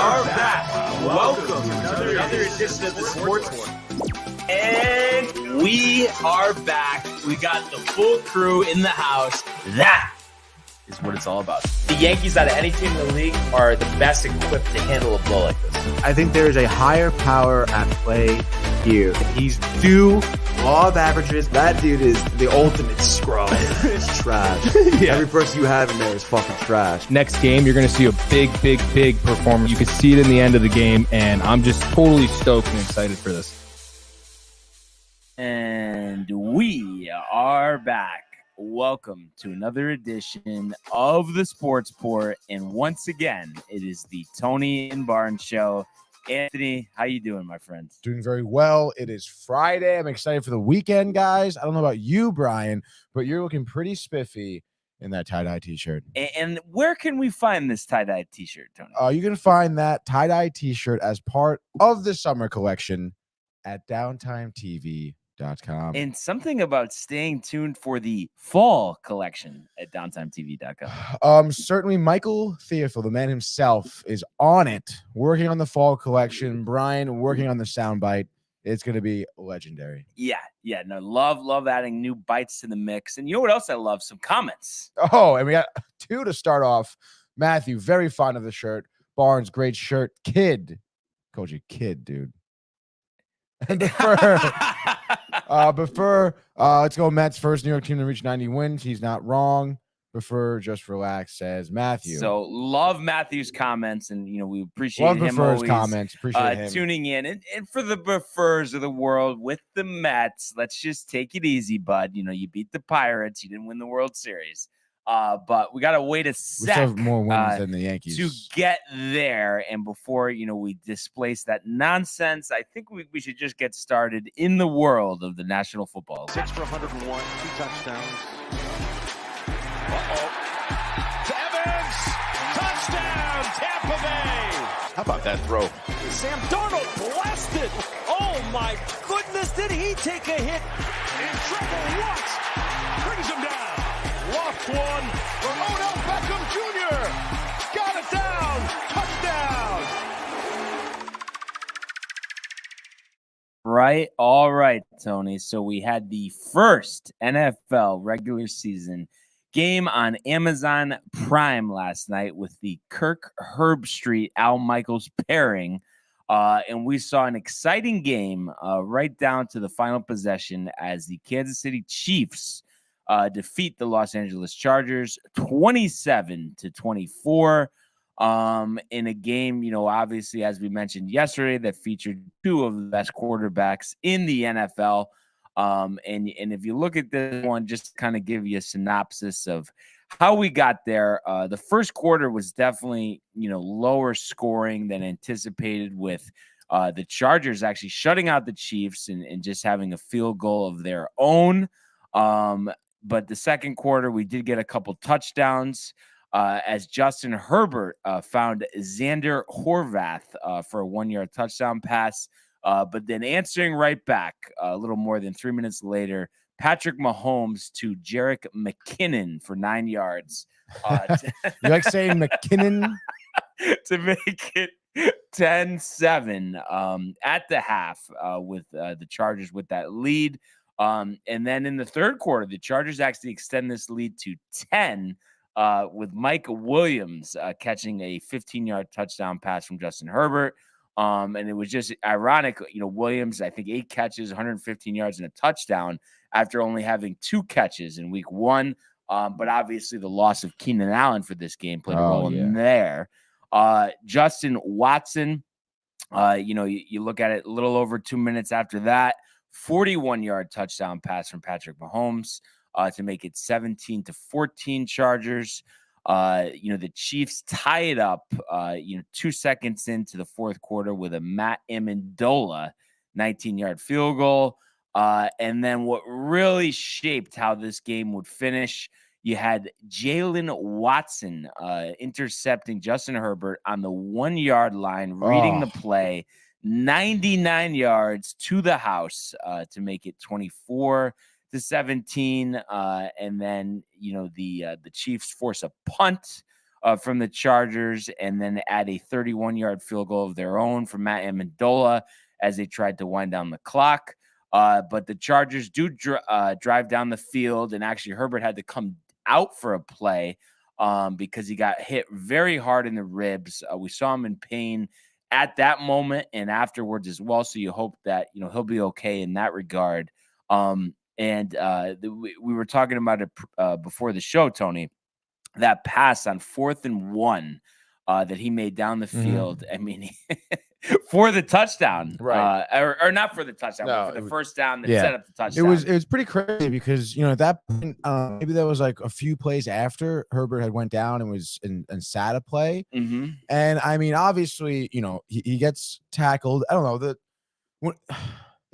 are back. Welcome to another edition of the Sports One. And we are back. We got the full crew in the house. That is what it's all about. The Yankees, out of any team in the league, are the best equipped to handle a blow like this. I think there is a higher power at play here. He's due law of averages. That dude is the ultimate scrub. It's trash. Yeah. Every person you have in there is fucking trash. Next game, you're going to see a big performance. You can see it in the end of the game, and I'm just totally stoked and excited for this. And we are back. Welcome to another edition of the Sports Port, and once again, it is the Tony and Barnes Show. Anthony, how you doing, my friend? Doing very well. It is Friday. I'm excited for the weekend, guys. I don't know about you, Brian, but you're looking pretty spiffy in that tie-dye t-shirt. And where can we find this tie-dye t-shirt, Tony? You can find that tie-dye t-shirt as part of the summer collection at DowntimeTV.com. And something about staying tuned for the fall collection at DowntimeTV.com. Certainly Michael Theophil, the man himself, is on it, working on the fall collection. Brian working on the soundbite. It's going to be legendary. Yeah. No, love adding new bites to the mix. And you know what else I love? Some comments. Oh, and we got two to start off. Matthew, very fond of the shirt. Barnes, great shirt. Kid. Called you kid, dude. And Before, let's go Mets, first New York team to reach 90 wins. He's not wrong. Before, just relax, says Matthew. So love Matthew's comments, and we appreciate him always comments. Appreciate him tuning in. And for the Befers of the world with the Mets, let's just take it easy, bud. You beat the Pirates. You didn't win the World Series. But we got to wait a sec. We still have more wins than the Yankees to get there. And before, we displace that nonsense, I think we should just get started in the world of the National Football League. 6 for 101, 2 touchdowns. Uh-oh. To Evans. Touchdown, Tampa Bay. How about that throw? Sam Darnold blasted. Oh, my goodness. Did he take a hit? In trouble. What? Brings him down. Lost one for Odell Beckham Jr. Got it down. Touchdown. Right. All right, Tony. So we had the first NFL regular season game on Amazon Prime last night with the Kirk Herbstreit Al Michaels pairing. And we saw an exciting game right down to the final possession as the Kansas City Chiefs defeat the Los Angeles Chargers 27-24 in a game, obviously, as we mentioned yesterday, that featured two of the best quarterbacks in the NFL. And if you look at this one, just kind of give you a synopsis of how we got there. The first quarter was definitely, lower scoring than anticipated, with the Chargers actually shutting out the Chiefs and just having a field goal of their own. But the second quarter, we did get a couple touchdowns as Justin Herbert found Xander Horvath for a 1-yard touchdown pass. But then answering right back a little more than 3 minutes later, Patrick Mahomes to Jerick McKinnon for 9 yards. You like saying McKinnon? To make it 10-7 at the half with the Chargers with that lead. And then in the third quarter, the Chargers actually extend this lead to 10 with Mike Williams catching a 15-yard touchdown pass from Justin Herbert. And it was just ironic, Williams, I think 8 catches, 115 yards and a touchdown after only having 2 catches in week 1. But obviously the loss of Keenan Allen for this game played a role in there. Justin Watson, you look at it a little over 2 minutes after that, 41-yard touchdown pass from Patrick Mahomes to make it 17-14 Chargers. The Chiefs tie it up, 2 seconds into the fourth quarter with a Matt Amendola 19-yard field goal. And then what really shaped how this game would finish, you had Jalen Watson intercepting Justin Herbert on the 1-yard line, reading the play, 99 yards to the house to make it 24-17. And then, the Chiefs force a punt from the Chargers, and then add a 31-yard field goal of their own from Matt Amendola as they tried to wind down the clock. But the Chargers do drive down the field, and actually Herbert had to come out for a play because he got hit very hard in the ribs. We saw him in pain at that moment and afterwards as well. So you hope that, he'll be okay in that regard. We were talking about it before the show, Tony, that pass on 4th and 1 that he made down the field. I mean, for the touchdown, right? Or not for the touchdown, but for the first down that set up the touchdown. It was pretty crazy because at that point, maybe there was like a few plays after Herbert had went down and was and sat a play. Mm-hmm. And I mean, obviously, he gets tackled. I don't know the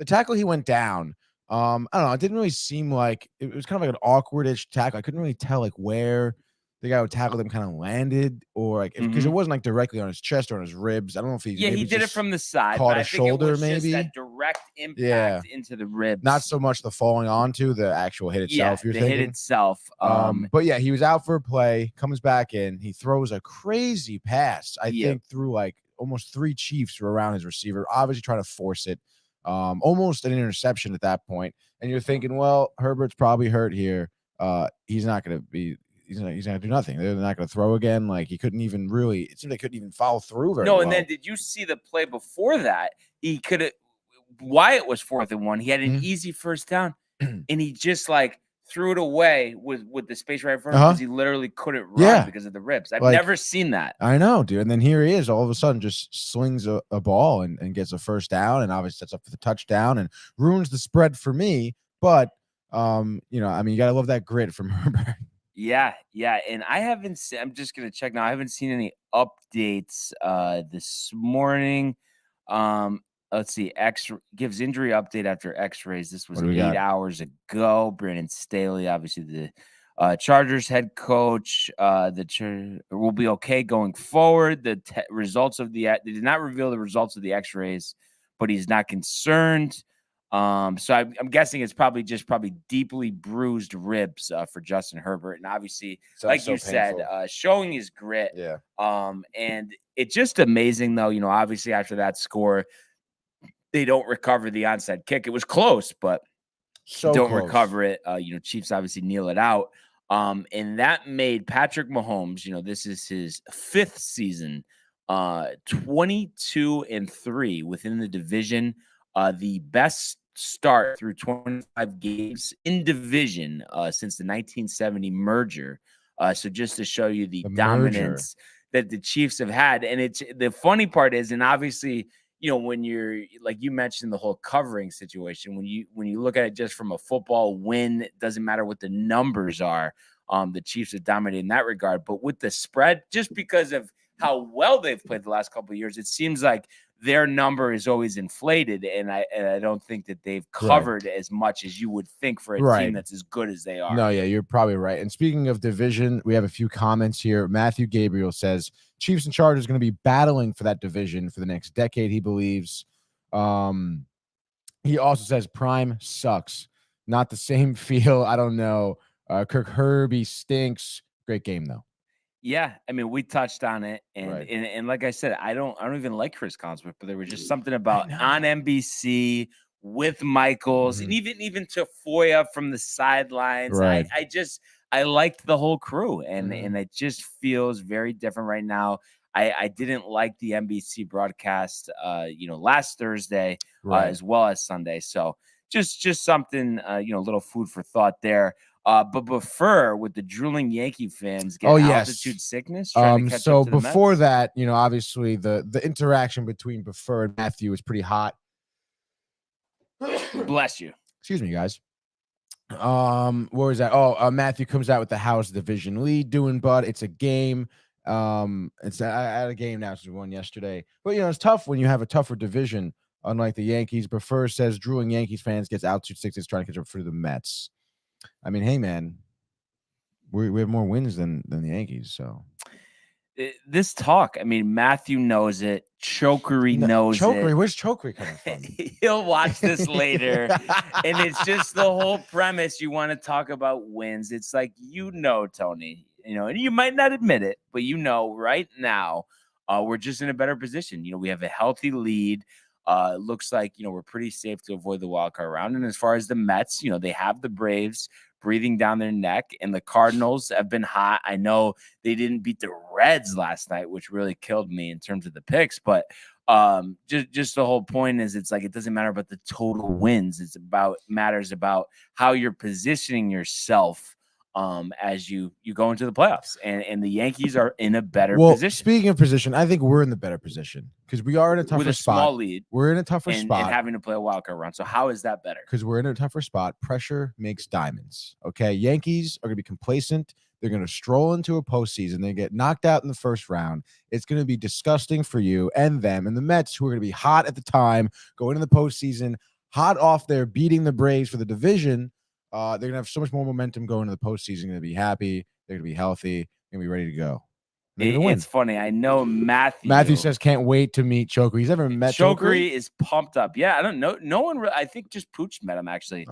tackle he went down. I don't know. It didn't really seem like it was kind of like an awkward-ish tackle. I couldn't really tell like where the guy who tackled him kind of landed, or like because it wasn't like directly on his chest or on his ribs. I don't know if he he did it from the side, caught but a I think shoulder, it was maybe just that direct impact into the ribs, not so much the falling onto the actual hit itself. You're thinking hit itself. But yeah, he was out for a play, comes back in, he throws a crazy pass. I think through like almost 3 Chiefs were around his receiver, obviously trying to force it. Almost an interception at that point, and you're thinking, well, Herbert's probably hurt here. He's not going to be. He's not going to do nothing. They're not going to throw again. Like he couldn't even really. It seemed they couldn't even follow through very well. And then did you see the play before that? He could have. Wyatt was 4th and 1. He had an easy first down, and he just like threw it away with the space right in front of him because he literally couldn't run because of the ribs. I've never seen that. I know, dude. And then here he is, all of a sudden, just slings a ball and gets a first down, and obviously sets up for the touchdown and ruins the spread for me. But I mean, you gotta love that grit from Herbert. Yeah. And I haven't seen, I'm just going to check now. I haven't seen any updates this morning. Let's see. Gives injury update after x-rays. This was 8 hours ago. Brandon Staley, obviously the Chargers head coach, will be okay going forward. The results of they did not reveal the results of the x-rays, but he's not concerned. So I'm guessing it's probably deeply bruised ribs for Justin Herbert, and obviously, like you said, showing his grit. Yeah. And it's just amazing, though. Obviously after that score, they don't recover the onside kick. It was close, but don't recover it. Chiefs obviously kneel it out. And that made Patrick Mahomes. This is his 5th season, 22-3 within the division. The best start through 25 games in division since the 1970 merger. So just to show you the dominance that the Chiefs have had. And it's the funny part is, and obviously, when you're like you mentioned the whole covering situation, when you look at it just from a football win, it doesn't matter what the numbers are. The Chiefs have dominated in that regard, but with the spread, just because of how well they've played the last couple of years, it seems like their number is always inflated, and I don't think that they've covered as much as you would think for a team that's as good as they are. No, yeah, you're probably right. And speaking of division, we have a few comments here. Matthew Gabriel says Chiefs and Chargers are going to be battling for that division for the next decade, he believes. He also says Prime sucks. Not the same feel. I don't know. Kirk Herbie stinks. Great game, though. Yeah, I mean, we touched on it, and like I said, I don't even like Chris Collinsworth, but there was just something about on NBC with Michaels and even Tafoya from the sidelines. Right. I liked the whole crew, and it just feels very different right now. I didn't like the NBC broadcast, last Thursday as well as Sunday. So just something, a little food for thought there. But Buffer with the drooling Yankee fans getting altitude sickness. So before that, obviously the interaction between Buffer and Matthew was pretty hot. Bless you. Excuse me, guys. Where was that? Matthew comes out with the house division lead, but it's a game. It's at a game now since we won yesterday. But it's tough when you have a tougher division, unlike the Yankees. Buffer says drooling Yankees fans gets altitude sickness trying to catch up for the Mets. I mean, hey, man, we have more wins than the Yankees. So this talk, I mean, Matthew knows it. Chokery knows it. Where's Chokery coming from? He'll watch this later. And it's just the whole premise. You want to talk about wins. It's like, Tony, and you might not admit it, but right now, we're just in a better position. We have a healthy lead. Looks like, we're pretty safe to avoid the wild card round. And as far as the Mets, they have the Braves breathing down their neck, and the Cardinals have been hot. I know they didn't beat the Reds last night, which really killed me in terms of the picks, but just the whole point is it's like it doesn't matter about the total wins. Matters about how you're positioning yourself as you go into the playoffs, and the Yankees are in a better position. Speaking of position, I think we're in the better position because we are in a tougher with a spot. Small lead. We're in a tougher spot and having to play a wild card round. So how is that better? Because we're in a tougher spot. Pressure makes diamonds. Okay, Yankees are going to be complacent. They're going to stroll into a postseason. They get knocked out in the first round. It's going to be disgusting for you and them. And the Mets, who are going to be hot at the time, go into the postseason, hot off there, beating the Braves for the division. They're going to have so much more momentum going into the postseason. They're going to be happy. They're going to be healthy. They're going to be ready to go. It's funny. I know Matthew says can't wait to meet Chokery. He's ever met Chokery? Is pumped up. Yeah, I don't know. No one. I think just Pooch met him actually.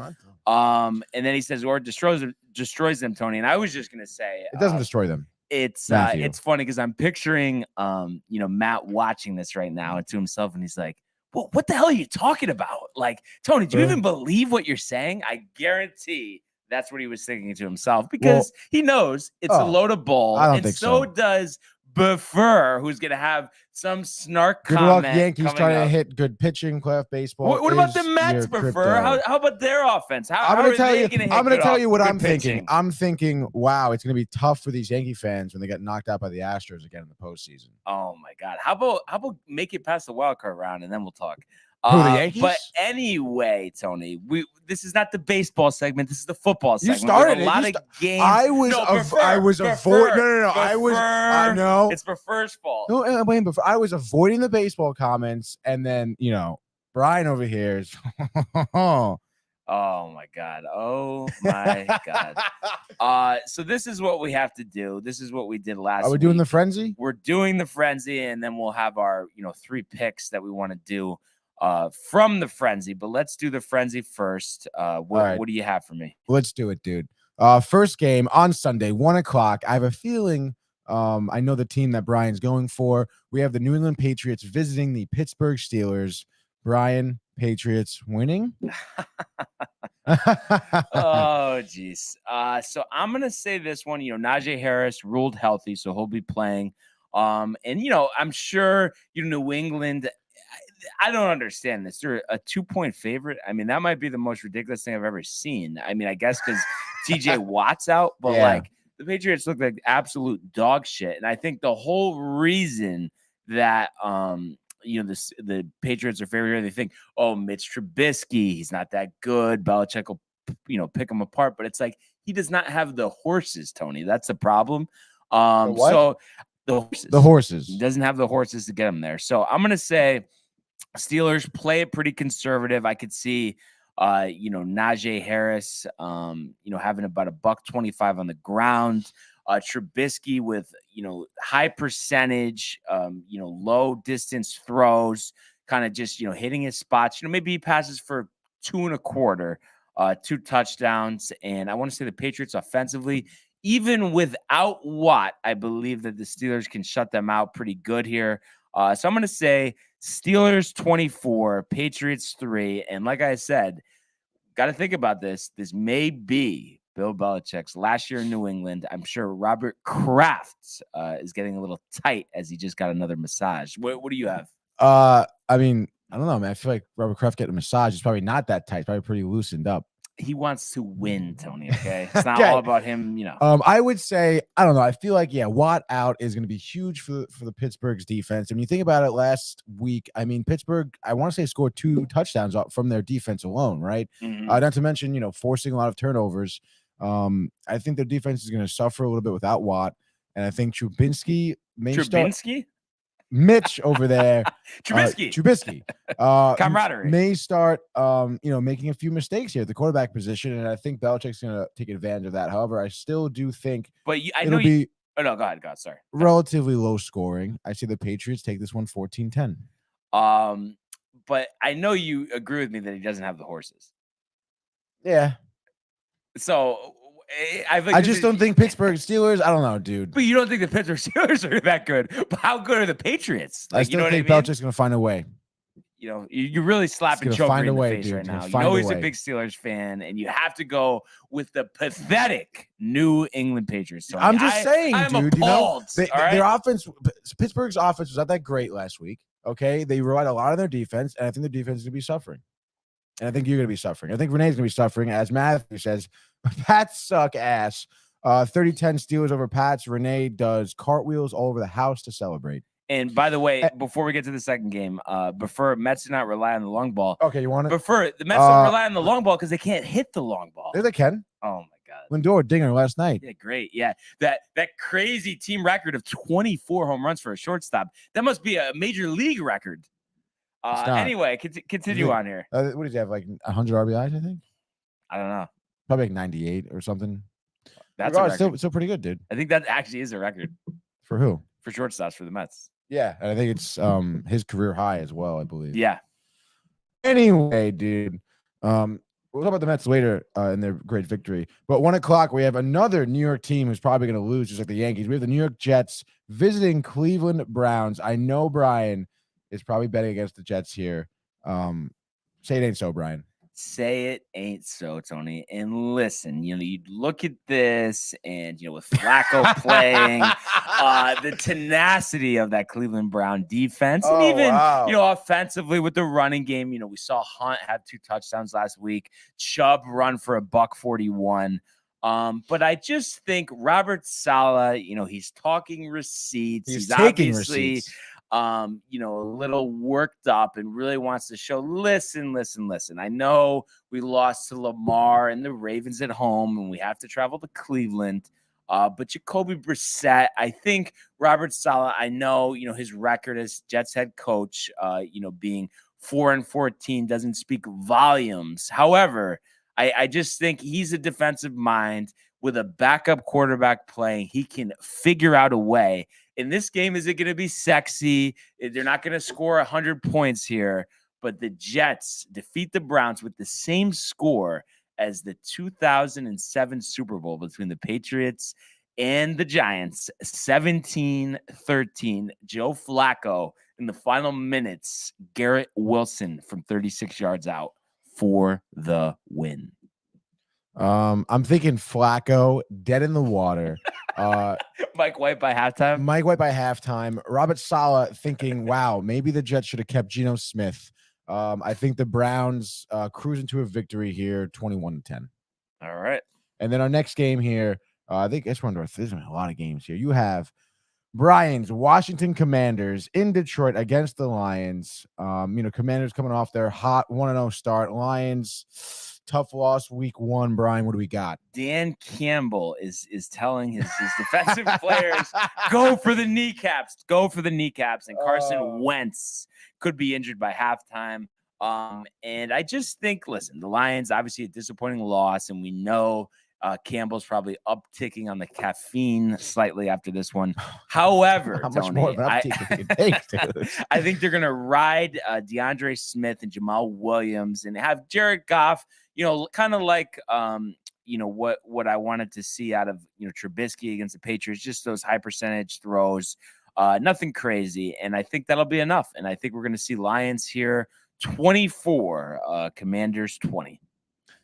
And then he says, or destroys them, Tony. And I was just gonna say, it doesn't destroy them. It's funny because I'm picturing Matt watching this right now and to himself, and he's like, well, what the hell are you talking about? Like, Tony, do you even believe what you're saying? I guarantee that's what he was thinking to himself because he knows it's a load of bull. I don't think so. Does Buffer, who's going to have some snark good comment. Good luck, Yankees trying to hit good pitching, playoff baseball. What about the Mets, Buffer? How about their offense? I'm going to tell you what I'm thinking. I'm thinking, wow, it's going to be tough for these Yankee fans when they get knocked out by the Astros again in the postseason. Oh, my God. How about make it past the wild card round, and then we'll talk. Who, the Yankees? But anyway, Tony, this is not the baseball segment. This is the football segment. You started a lot of games. I was avoiding. No. I know it's Buffer's fault. No, wait, Buffer. I was avoiding the baseball comments, and then Brian over here is. Oh my God. So this is what we have to do. This is what we did last week. Are we doing the frenzy? We're doing the frenzy, and then we'll have our 3 picks that we want to do from the frenzy. But let's do the frenzy first. What do you have for me? Let's do it, dude. First game on Sunday, 1:00. I have a feeling I know the team that Brian's going for. We have the New England Patriots visiting the Pittsburgh Steelers. Brian, Patriots winning. Oh, geez. So I'm gonna say this one. Najee Harris ruled healthy, so he'll be playing. And I'm sure New England. I don't understand this. They're a 2-point favorite. I mean, that might be the most ridiculous thing I've ever seen. I mean, I guess because TJ Watt's out, but the Patriots look like absolute dog shit. And I think the whole reason that the Patriots are favored, they think, oh, Mitch Trubisky, he's not that good. Belichick will pick him apart, but it's like he does not have the horses, Tony. That's the problem. So the horses. He doesn't have the horses to get him there. So I'm gonna say Steelers play it pretty conservative. I could see Najee Harris having about $125 on the ground. Trubisky with high percentage, low distance throws, kind of just hitting his spots. Maybe he passes for 2.25, 2 touchdowns. And I want to say the Patriots offensively, even without Watt, I believe that the Steelers can shut them out pretty good here. So I'm going to say Steelers 24, Patriots 3. And like I said, got to think about this. This may be Bill Belichick's last year in New England. I'm sure Robert Kraft is getting a little tight as he just got another massage. What do you have? I mean, I don't know, man. I feel like Robert Kraft getting a massage is probably not that tight. It's probably pretty loosened up. He wants to win, Tony. Okay, it's not all about him. I would say I don't know. I feel like Watt out is going to be huge for the Pittsburgh's defense. And when you think about it, last week, I mean, Pittsburgh, I want to say scored 2 touchdowns from their defense alone, right? Mm-hmm. Not to mention forcing a lot of turnovers. I think their defense is going to suffer a little bit without Watt, and I think Trubisky may start. Mitch over there, Trubisky, camaraderie may start, making a few mistakes here at the quarterback position, and I think Belichick's going to take advantage of that. However, I still do think, but it'll be. Oh no, go ahead. Sorry. Relatively low scoring. I see the Patriots take this one 14-10. But I know you agree with me that he doesn't have the horses. Yeah. So I just don't think Pittsburgh Steelers. I don't know, dude. But you don't think the Pittsburgh Steelers are that good? But how good are the Patriots? I still think Belichick's going to find a way. You know, you're really slapping Choker in the face right now. You know he's a big Steelers fan, and you have to go with the pathetic New England Patriots. So I'm just saying, I'm dude. Appalled, Their offense, Pittsburgh's offense was not that great last week. Okay, they relied a lot on their defense, and I think the defense is going to be suffering. And I think you're going to be suffering. I think Renee's going to be suffering, as Matthew says. Pats suck ass. 30-10 Steelers over Pats. Renee does cartwheels all over the house to celebrate. And by the way, before we get to the second game, prefer Mets do not rely on the long ball. Okay, you want it? Prefer the Mets don't rely on the long ball because they can't hit the long ball. There they can. Oh my God. Lindor dinger last night. Yeah, great. Yeah, that crazy team record of 24 home runs for a shortstop. That must be a major league record. Anyway, continue on here. What does he have? Like 100 RBIs, I think. I don't know. Probably like 98 or something. That's still pretty good, dude. I think that actually is a record for who? For shortstops for the Mets. Yeah, and I think it's his career high as well, I believe. Yeah. Anyway, dude, we'll talk about the Mets later in their great victory. But 1 o'clock, we have another New York team who's probably going to lose, just like the Yankees. We have the New York Jets visiting Cleveland Browns. I know Brian is probably betting against the Jets here. Say it ain't so, Brian. Say it ain't so, Tony. And listen, you look at this and, with Flacco playing, the tenacity of that Cleveland Brown defense, and even, offensively with the running game, we saw Hunt have 2 touchdowns last week, Chubb run for $141. But I just think Robert Saleh, he's talking receipts. He's taking obviously receipts. A little worked up and really wants to show, listen. I know we lost to Lamar and the Ravens at home and we have to travel to Cleveland. But Jacoby Brissett, I think Robert Saleh, I know, his record as Jets head coach, being 4-14 doesn't speak volumes. However, I just think he's a defensive mind with a backup quarterback playing. He can figure out a way. In this game, is it going to be sexy? They're not going to score 100 points here, but the Jets defeat the Browns with the same score as the 2007 Super Bowl between the Patriots and the Giants, 17-13. Joe Flacco in the final minutes, Garrett Wilson from 36 yards out for the win. I'm thinking Flacco dead in the water. Mike White by halftime. Robert Saleh thinking, wow, maybe the Jets should have kept Geno Smith. I think the Browns cruise into a victory here, 21-10. All right. And then our next game here, there's a lot of games here. You have Brian's Washington Commanders in Detroit against the Lions. Commanders coming off their hot 1-0 start. Lions, tough loss week 1. Brian, what do we got? Dan Campbell is telling his defensive players, go for the kneecaps. And Carson Wentz could be injured by halftime. And I just think, listen, the Lions, obviously a disappointing loss, and we know Campbell's probably upticking on the caffeine slightly after this one. However, how much Tony, more of an uptick do you think, dude? I think they're going to ride DeAndre Smith and Jamal Williams and have Jared Goff, kind of like, what I wanted to see out of, Trubisky against the Patriots, just those high percentage throws, nothing crazy. And I think that'll be enough. And I think we're going to see Lions here 24, Commanders 20.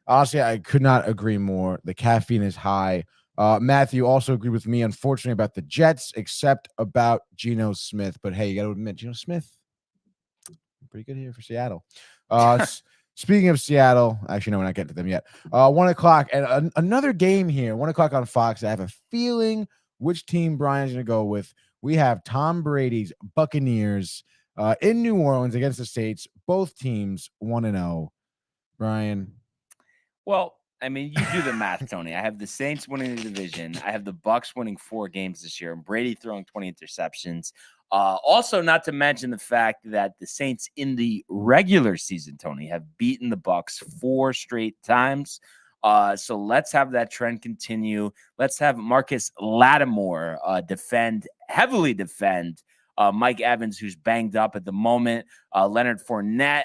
Honestly, I could not agree more. The caffeine is high. Matthew also agreed with me, unfortunately, about the Jets, except about Geno Smith. But hey, you got to admit, Geno Smith, pretty good here for Seattle. Speaking of Seattle, actually, no, we're not getting to them yet. 1 o'clock and another game here. 1 o'clock on Fox. I have a feeling which team Brian's going to go with. We have Tom Brady's Buccaneers in New Orleans against the Saints. Both teams 1-0. Brian. Well, I mean, you do the math, Tony. I have the Saints winning the division. I have the Bucs winning 4 games this year, and Brady throwing 20 interceptions. Also, not to mention the fact that the Saints in the regular season, Tony, have beaten the Bucs 4 straight times. So let's have that trend continue. Let's have Marcus Lattimore heavily defend Mike Evans, who's banged up at the moment. Leonard Fournette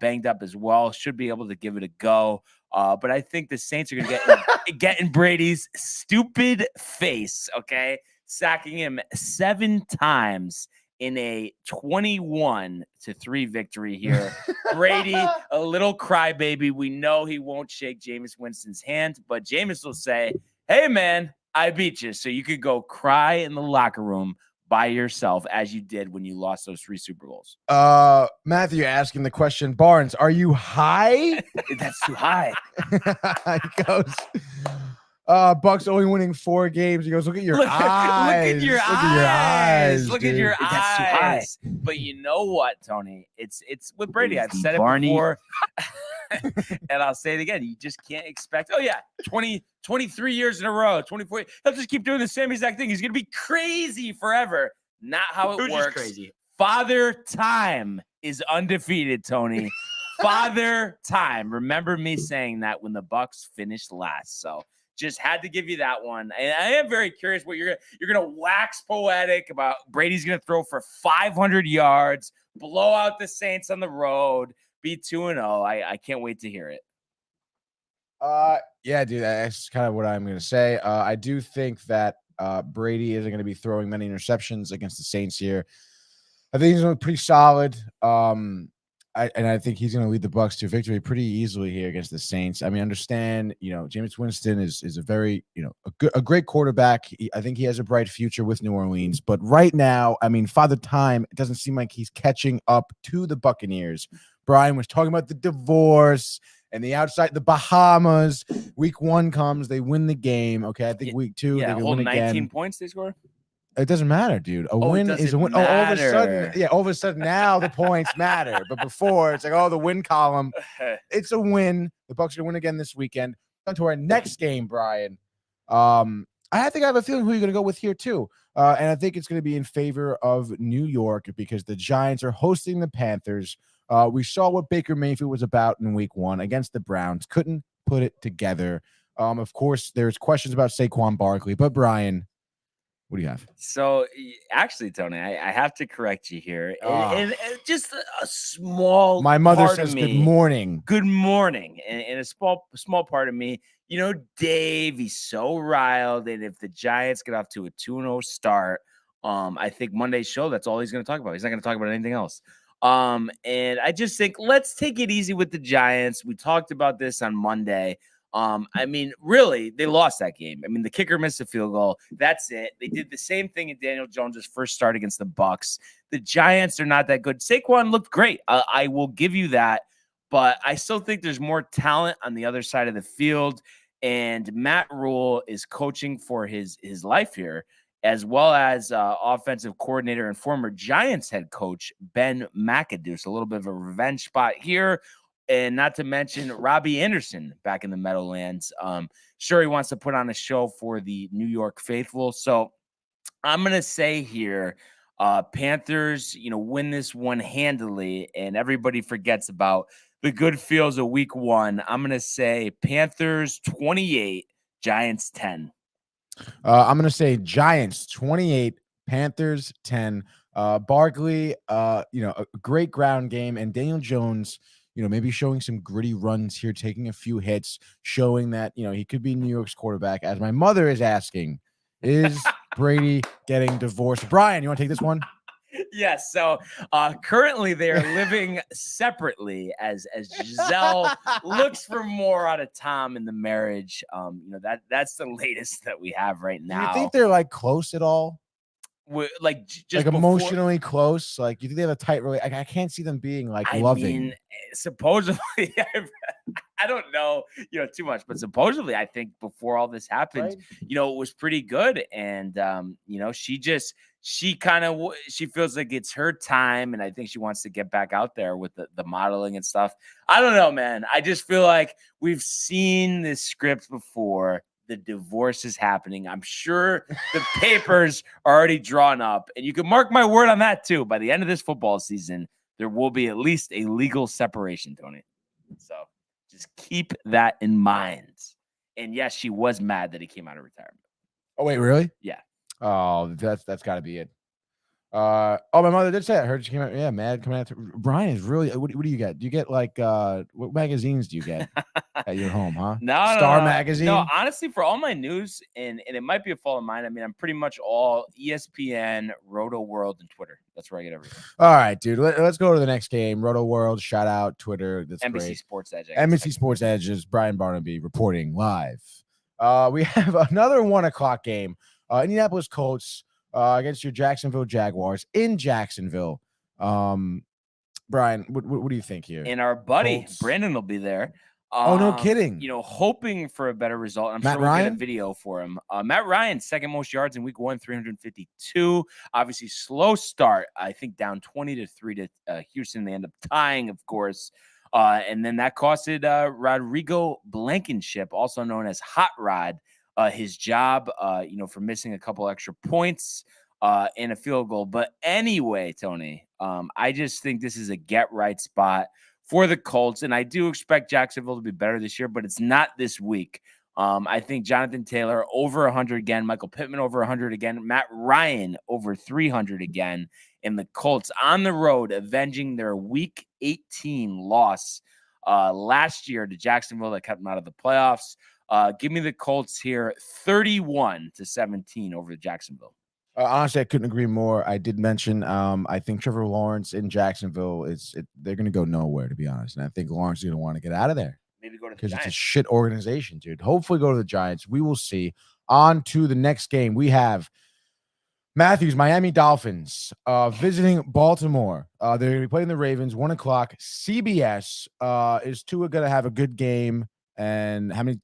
banged up as well. Should be able to give it a go. But I think the Saints are going to get in Brady's stupid face, okay? Sacking him 7 times in a 21-3 victory here. Brady, a little crybaby. We know he won't shake Jameis Winston's hand, but Jameis will say, hey, man, I beat you. So you could go cry in the locker room by yourself as you did when you lost those 3 Super Bowls. Matthew asking the question, Barnes, are you high? That's too high. He goes, Bucks only winning 4 games. He goes, look at your eyes. Look at your eyes. Look at dude. your That's too high. eyes. But you know what, Tony? It's with Brady. I've said it Barney. before. And I'll say it again. You just can't expect, 23 years in a row, 24. He'll just keep doing the same exact thing. He's going to be crazy forever. Not how it Who's works. just crazy? Father Time is undefeated, Tony. Father Time. Remember me saying that when the Bucks finished last. So just had to give you that one. And I am very curious what you're gonna wax poetic about. Brady's gonna throw for 500 yards, blow out the Saints on the road, be 2-0. I can't wait to hear it. Yeah, dude, that's kind of what I'm going to say. I do think that Brady isn't going to be throwing many interceptions against the Saints here. I think he's going to be pretty solid. I think he's going to lead the Bucks to victory pretty easily here against the Saints. I mean, understand, Jameis Winston is a very, a great quarterback. I think he has a bright future with New Orleans. But right now, I mean, Father Time, it doesn't seem like he's catching up to the Buccaneers. Brian was talking about the divorce and the outside, the Bahamas. Week 1 comes, they win the game. Okay, I think week 2, they whole win 19 again. points they score. It doesn't matter, dude. A win is a win. Oh, all of a sudden now the points matter. But before it's like, the win column. It's a win. The Bucs are going to win again this weekend. On to our next game, Brian. I think I have a feeling who you're going to go with here too. And I think it's going to be in favor of New York because the Giants are hosting the Panthers. We saw what Baker Mayfield was about in week 1 against the Browns. Couldn't put it together. Of course, there's questions about Saquon Barkley, but Brian, what do you have? So actually, Tony, I have to correct you here. And just a small My mother part says of me, good morning. Good morning. And a small part of me, Dave, he's so riled. And if the Giants get off to a 2-0 start, I think Monday's show, that's all he's going to talk about. He's not going to talk about anything else. And I just think let's take it easy with the Giants. We talked about this on Monday. I mean, really, they lost that game. I mean, the kicker missed a field goal. That's it. They did the same thing in Daniel Jones' first start against the Bucs. The Giants are not that good. Saquon looked great. I will give you that, but I still think there's more talent on the other side of the field. And Matt Rule is coaching for his life here, as well as offensive coordinator and former Giants head coach Ben McAdoo. So a little bit of a revenge spot here. And not to mention Robbie Anderson back in the Meadowlands. Sure, he wants to put on a show for the New York faithful. So I'm going to say here, Panthers, win this one handily, and everybody forgets about the good feels of week 1. I'm going to say Panthers 28, Giants 10. I'm going to say Giants 28, Panthers 10. Barkley, a great ground game, and Daniel Jones, maybe showing some gritty runs here, taking a few hits, showing that, he could be New York's quarterback. As my mother is asking, is Brady getting divorced? Brian, you want to take this one? Yes. So currently they are living separately as Giselle looks for more out of Tom in the marriage. That's the latest that we have right now. Do you think they're close at all? Just emotionally close, you think they have a tight relationship? I can't see them being loving. I mean, supposedly, I don't know, too much, but supposedly, I think before all this happened, right? It was pretty good, and she feels like it's her time, and I think she wants to get back out there with the modeling and stuff. I don't know, man. I just feel like we've seen this script before. The divorce is happening. I'm sure the papers are already drawn up, and you can mark my word on that too. By the end of this football season, there will be at least a legal separation, Tony. So just keep that in mind. And yes, she was mad that he came out of retirement. Oh, wait, really? Yeah. Oh, that's got to be it. Oh, my mother did say it. I heard she came out. Yeah, mad coming out. Brian is really. What do you get? Do you get like what magazines do you get at your home? Huh? No, Star no. Magazine. Honestly, for all my news, and it might be a fault of mine. I mean, I'm pretty much all ESPN, Roto World, and Twitter. That's where I get everything. All right, dude. Let's go to the next game. Roto World. Shout out Twitter. That's NBC great. Sports Edge. NBC Sports Edge is Brian Barnaby reporting live. We have another 1:00 game. Indianapolis Colts against your Jacksonville Jaguars in Jacksonville. Brian, what do you think here? And our buddy Colts. Brandon will be there. Oh, no kidding. Hoping for a better result. I'm Matt sure we'll Ryan? get a video for him. Matt Ryan, second most yards in week 1, 352. Obviously, slow start. I think down 20-3 to Houston. They end up tying, of course. And then that costed Rodrigo Blankenship, also known as Hot Rod, his job, for missing a couple extra points and a field goal. But anyway, Tony, I just think this is a get right spot for the Colts, and I do expect Jacksonville to be better this year, but it's not this week. I think Jonathan Taylor over 100 again, Michael Pittman over 100 again, Matt Ryan over 300 again, and the Colts on the road avenging their Week 18 loss last year to Jacksonville that kept them out of the playoffs. Give me the Colts here, 31-17 over Jacksonville. Honestly, I couldn't agree more. I did mention, I think Trevor Lawrence in Jacksonville they're going to go nowhere, to be honest. And I think Lawrence is going to want to get out of there. Maybe go to the Because it's a Giants. shit organization, dude. Hopefully go to the Giants. We will see. On to the next game. We have Matthews, Miami Dolphins, visiting Baltimore. They're going to be playing the Ravens, 1:00. CBS. Is Tua going to have a good game? And how many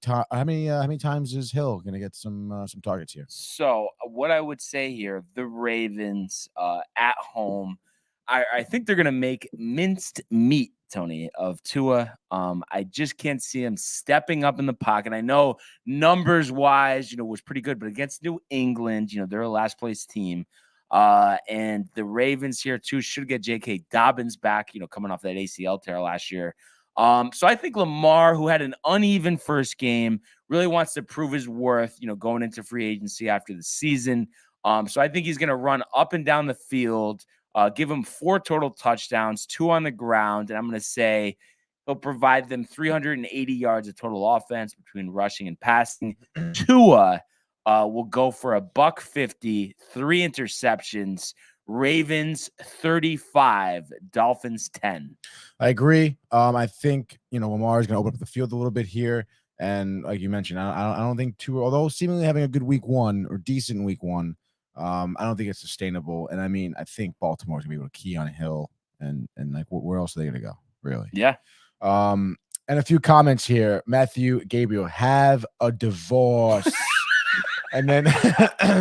times is Hill going to get some targets here? So what I would say here, the Ravens at home, I think they're going to make minced meat, Tony, of Tua. I just can't see him stepping up in the pocket. I know numbers wise, was pretty good, but against New England, they're a last place team. And the Ravens here too should get J.K. Dobbins back, coming off that ACL tear last year. So I think Lamar, who had an uneven first game, really wants to prove his worth, going into free agency after the season. So I think he's going to run up and down the field, give him 4 total touchdowns, 2 on the ground. And I'm going to say he'll provide them 380 yards of total offense between rushing and passing. Tua will go for $150, 3 interceptions. Ravens 35, Dolphins 10. I agree. I think Lamar is going to open up the field a little bit here, and like you mentioned, I don't think Tua, although seemingly having a good week 1 or decent week 1, I don't think it's sustainable. And I mean, I think Baltimore's gonna be able to key on Hill, and like where else are they gonna go? Really? Yeah. And a few comments here. Matthew Gabriel, have a divorce. And then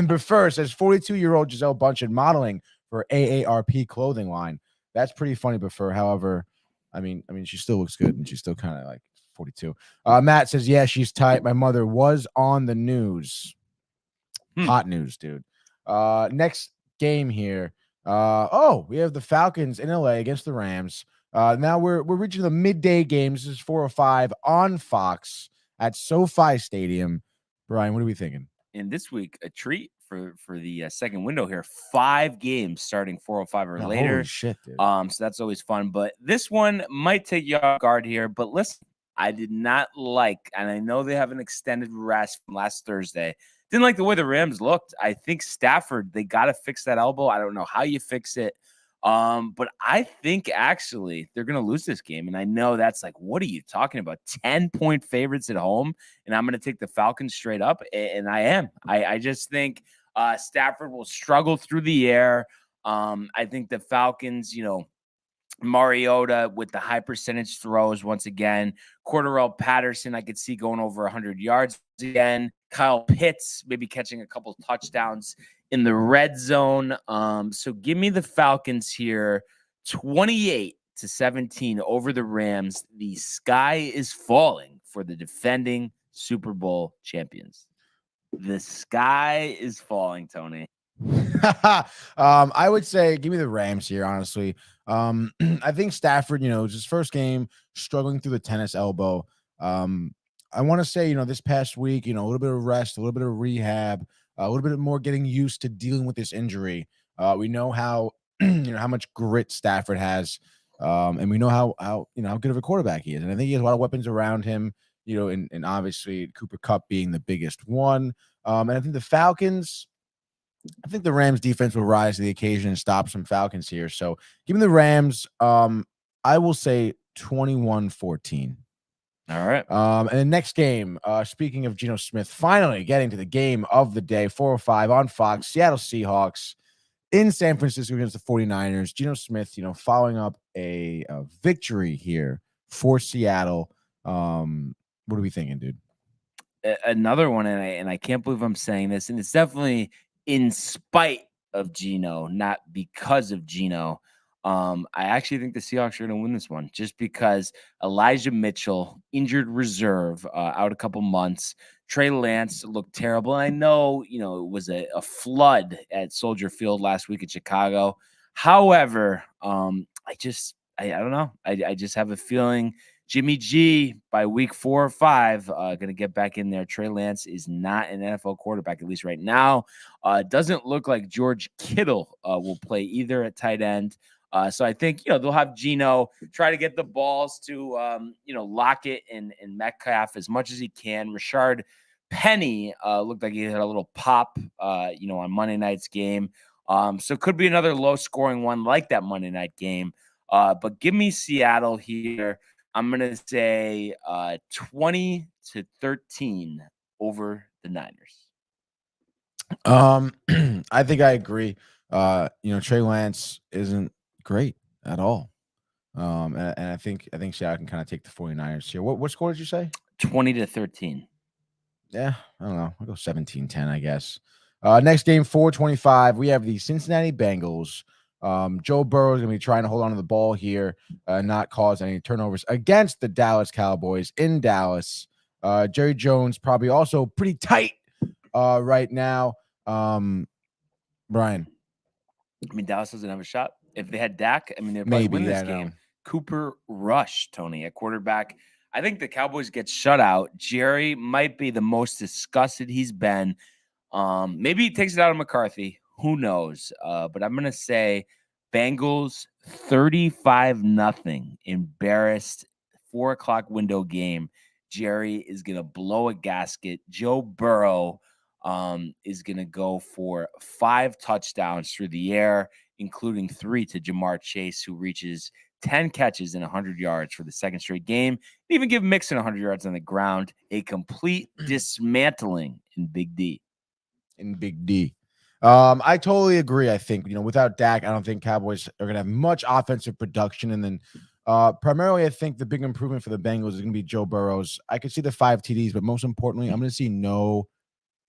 but first, says 42-year-old Giselle Bundchen modeling for AARP clothing line. That's pretty funny, Buffer. However, I mean, she still looks good, and she's still kind of like 42. Matt says, yeah, she's tight. My mother was on the news. Hot news, dude. Next game here. We have the Falcons in LA against the Rams. Now we're reaching the midday games. This is 4:05 on Fox at SoFi Stadium. Brian, what are we thinking? And this week, a treat for the second window here. 5 games starting 4:05 or later. Holy shit, dude. So that's always fun. But this one might take you off guard here. But listen, I did not like, and I know they have an extended rest from last Thursday. Didn't like the way the Rams looked. I think Stafford, they got to fix that elbow. I don't know how you fix it. But I think actually they're going to lose this game. And I know that's like, what are you talking about? 10-point favorites at home. And I'm going to take the Falcons straight up. And I am. I just think Stafford will struggle through the air. I think the Falcons, Mariota with the high percentage throws once again. Cordarrelle Patterson, I could see going over 100 yards again. Kyle Pitts maybe catching a couple touchdowns in the red zone. So give me the Falcons here, 28-17 over the Rams. The sky is falling for the defending Super Bowl champions. The sky is falling, Tony. I would say give me the Rams here, honestly. I think Stafford, it's his first game, struggling through the tennis elbow. I want to say, this past week, a little bit of rest, a little bit of rehab, a little bit more getting used to dealing with this injury. We know how how much grit Stafford has, and we know how good of a quarterback he is. And I think he has a lot of weapons around him. And obviously Cooper Kupp being the biggest one. And I think the Falcons. I think the Rams defense will rise to the occasion and stop some Falcons here. So give me the Rams. I will say 21-14. All right. And the next game, speaking of Geno Smith, finally getting to the game of the day, 4:05 on Fox, Seattle Seahawks in San Francisco against the 49ers. Geno Smith, following up a victory here for Seattle. What are we thinking, dude? Another one, and I can't believe I'm saying this, and it's definitely in spite of Geno, not because of Geno. I actually think the Seahawks are going to win this one just because Elijah Mitchell, injured reserve, out a couple months. Trey Lance looked terrible. And I know, it was a flood at Soldier Field last week in Chicago. However, I don't know. I just have a feeling Jimmy G by week 4 or 5 going to get back in there. Trey Lance is not an NFL quarterback, at least right now. Doesn't look like George Kittle will play either at tight end. So I think, they'll have Geno try to get the balls to, Lockett and Metcalf as much as he can. Rashard Penny looked like he had a little pop, on Monday night's game. So it could be another low-scoring one like that Monday night game. But give me Seattle here. I'm going to say 20-13 over the Niners. I think I agree. Trey Lance isn't great at all. And I think Seattle can kind of take the 49ers here. What score did you say? 20-13. Yeah, I don't know. I'll go 17-10, I guess. Next game, 4:25. We have the Cincinnati Bengals. Joe Burrow is going to be trying to hold on to the ball here, not cause any turnovers against the Dallas Cowboys in Dallas. Jerry Jones probably also pretty tight right now. Brian. I mean, Dallas doesn't have a shot. If they had Dak, they'd Maybe win this game. Cooper Rush, Tony, at quarterback. I think the Cowboys get shut out. Jerry might be the most disgusted he's been. Maybe he takes it out of McCarthy. Who knows? But I'm going to say Bengals 35-0. Embarrassed. 4:00 window game. Jerry is going to blow a gasket. Joe Burrow is going to go for 5 touchdowns through the air, including 3 to Jamar Chase, who reaches 10 catches and 100 yards for the second straight game. Even give Mixon 100 yards on the ground. A complete dismantling in Big D. I totally agree. I think, without Dak, I don't think Cowboys are going to have much offensive production. And then primarily, I think the big improvement for the Bengals is going to be Joe Burrow's. I could see the 5 TDs, but most importantly, I'm going to see no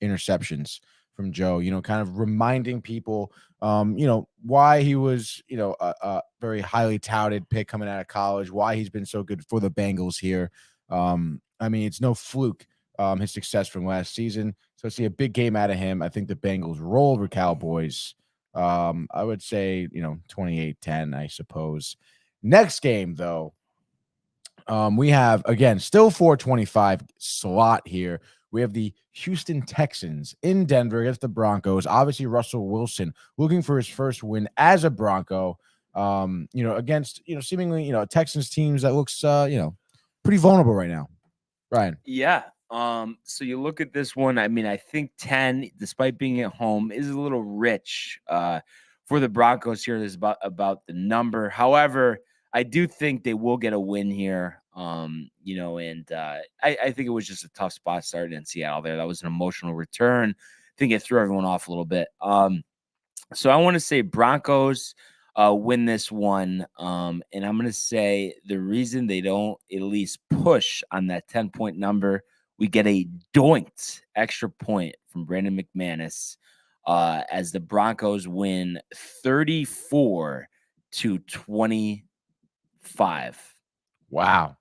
interceptions from Joe, kind of reminding people, why he was, a very highly touted pick coming out of college, why he's been so good for the Bengals here. It's no fluke, his success from last season. So I see a big game out of him. I think the Bengals roll over Cowboys. I would say, 28-10, I suppose. Next game, though, we have, again, still 4:25 slot here. We have the Houston Texans in Denver against the Broncos. Obviously, Russell Wilson looking for his first win as a Bronco, against, seemingly, Texans teams that looks, pretty vulnerable right now. Brian. Yeah. So you look at this one. I think 10, despite being at home, is a little rich for the Broncos here. There's about the number. However, I do think they will get a win here. I think it was just a tough spot starting in Seattle there. That was an emotional return. I think it threw everyone off a little bit. So I want to say Broncos win this one. And I'm going to say the reason they don't at least push on that 10-point number, we get a doinked extra point from Brandon McManus as the Broncos win 34-25. Wow.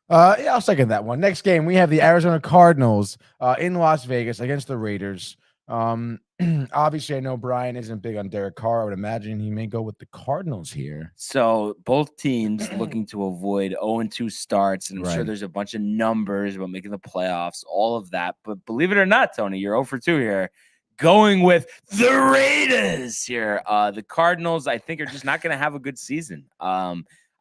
I'll second that one. Next game, we have the Arizona Cardinals in Las Vegas against the Raiders. Obviously, I know Brian isn't big on Derek Carr. I would imagine he may go with the Cardinals here. So both teams looking to avoid 0-2 starts, and I'm Right. sure there's a bunch of numbers about making the playoffs, all of that. But believe it or not, Tony, you're 0-2 here. going with the Raiders here. The Cardinals, I think, are just not going to have a good season.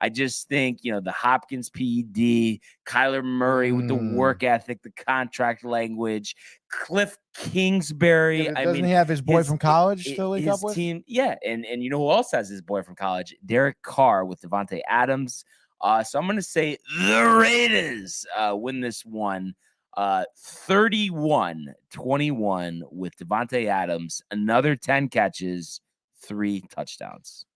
I just think, the Hopkins PED, Kyler Murray with the work ethic, the contract language, Cliff Kingsbury. Yeah, doesn't he have his boy from college to link up with? Team, yeah, and you know who else has his boy from college? Derek Carr with Devontae Adams. So I'm going to say the Raiders win this one 31-21 with Devontae Adams. Another 10 catches, 3 touchdowns.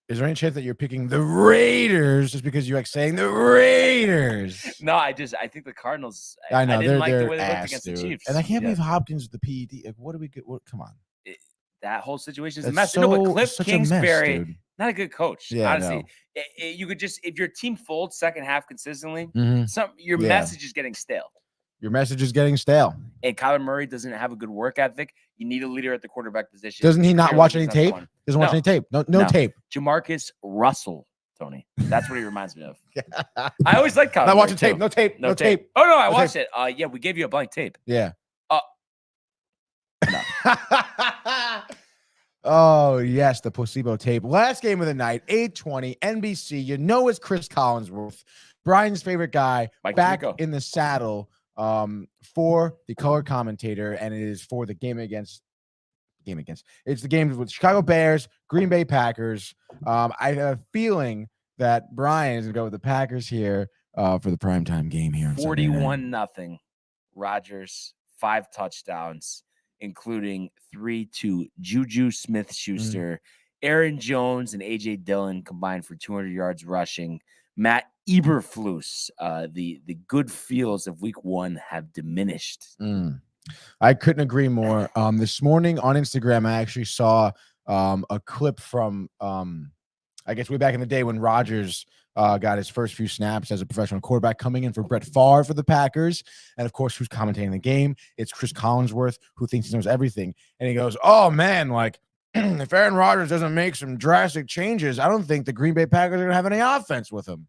Is there any chance that you're picking the Raiders just because you like saying the Raiders? No, I think the Cardinals. I know I didn't they're the way they looked ass, against dude. the Chiefs, and I can't believe Hopkins with the PED. Like, what do we get? Come on, that whole situation is a That's mess. No, but Cliff such Kingsbury, a mess, dude. not a good coach. Yeah, honestly, you could just if your team folds second half consistently, Mhm. your message is getting stale. Your message is getting stale. And Kyler Murray doesn't have a good work ethic. You need a leader at the quarterback position. Doesn't he not Clearly, watch he's any not the tape? one. Doesn't watch No. any tape. No tape. Jamarcus Russell, Tony. That's what he reminds me of. I always like Kyler. Not Murray, watching tape. too. No tape. No tape. Oh no, I No watched it. Yeah, we gave you a blank tape. Yeah. No. Oh, yes, the placebo tape. Last game of the night, 8:20, NBC. You know it's Chris Collinsworth, Brian's favorite guy, Mike back Tirico. in the saddle for the color commentator, and it is for the game against. It's the game with Chicago Bears, Green Bay Packers. I have a feeling that Brian is going to go with the Packers here for the primetime game here. on Sunday night. 41-0. Rodgers, 5 touchdowns, including 3 to Juju Smith-Schuster. Aaron Jones and A.J. Dillon combined for 200 yards rushing. Matt Eberflus, the good feels of week 1 have diminished. I couldn't agree more. This morning on Instagram, I actually saw a clip from, I guess, way back in the day when Rodgers got his first few snaps as a professional quarterback, coming in for Brett Favre for the Packers. And, of course, who's commentating the game? It's Chris Collinsworth, who thinks he knows everything. And he goes, oh, man, like, if Aaron Rodgers doesn't make some drastic changes, I don't think the Green Bay Packers are going to have any offense with him.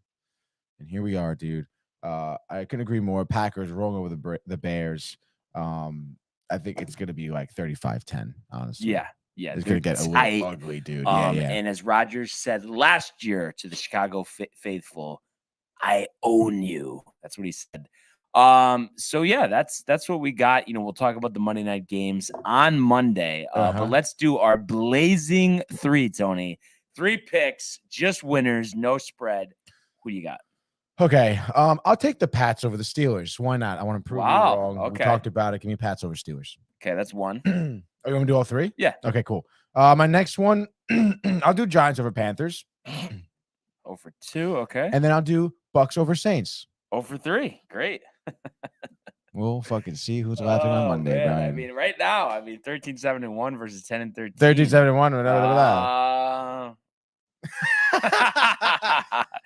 And here we are, dude. I couldn't agree more. Packers rolling over the Bears. I think it's going to be like 35-10, honestly. Yeah. It's going to get a little ugly, dude. Yeah. And as Rodgers said last year to the Chicago faithful, I own you. That's what he said. So yeah, that's what we got. We'll talk about the Monday night games on Monday. But let's do our blazing 3, Tony. 3 picks, just winners, no spread. Who you got? Okay. I'll take the Pats over the Steelers. Why not? I want to prove you wrong. Okay. We talked about it. Give me Pats over Steelers. Okay, that's 1. Are you going to do all 3? Yeah. Okay, cool. My next one, I'll do Giants over Panthers. 0-2. Okay. And then I'll do Bucks over Saints. 0-3. Great. We'll fucking see who's laughing on Monday, man. Brian. I mean, right now, 13-7-1 versus 10-13. 13-7-1. Whatever.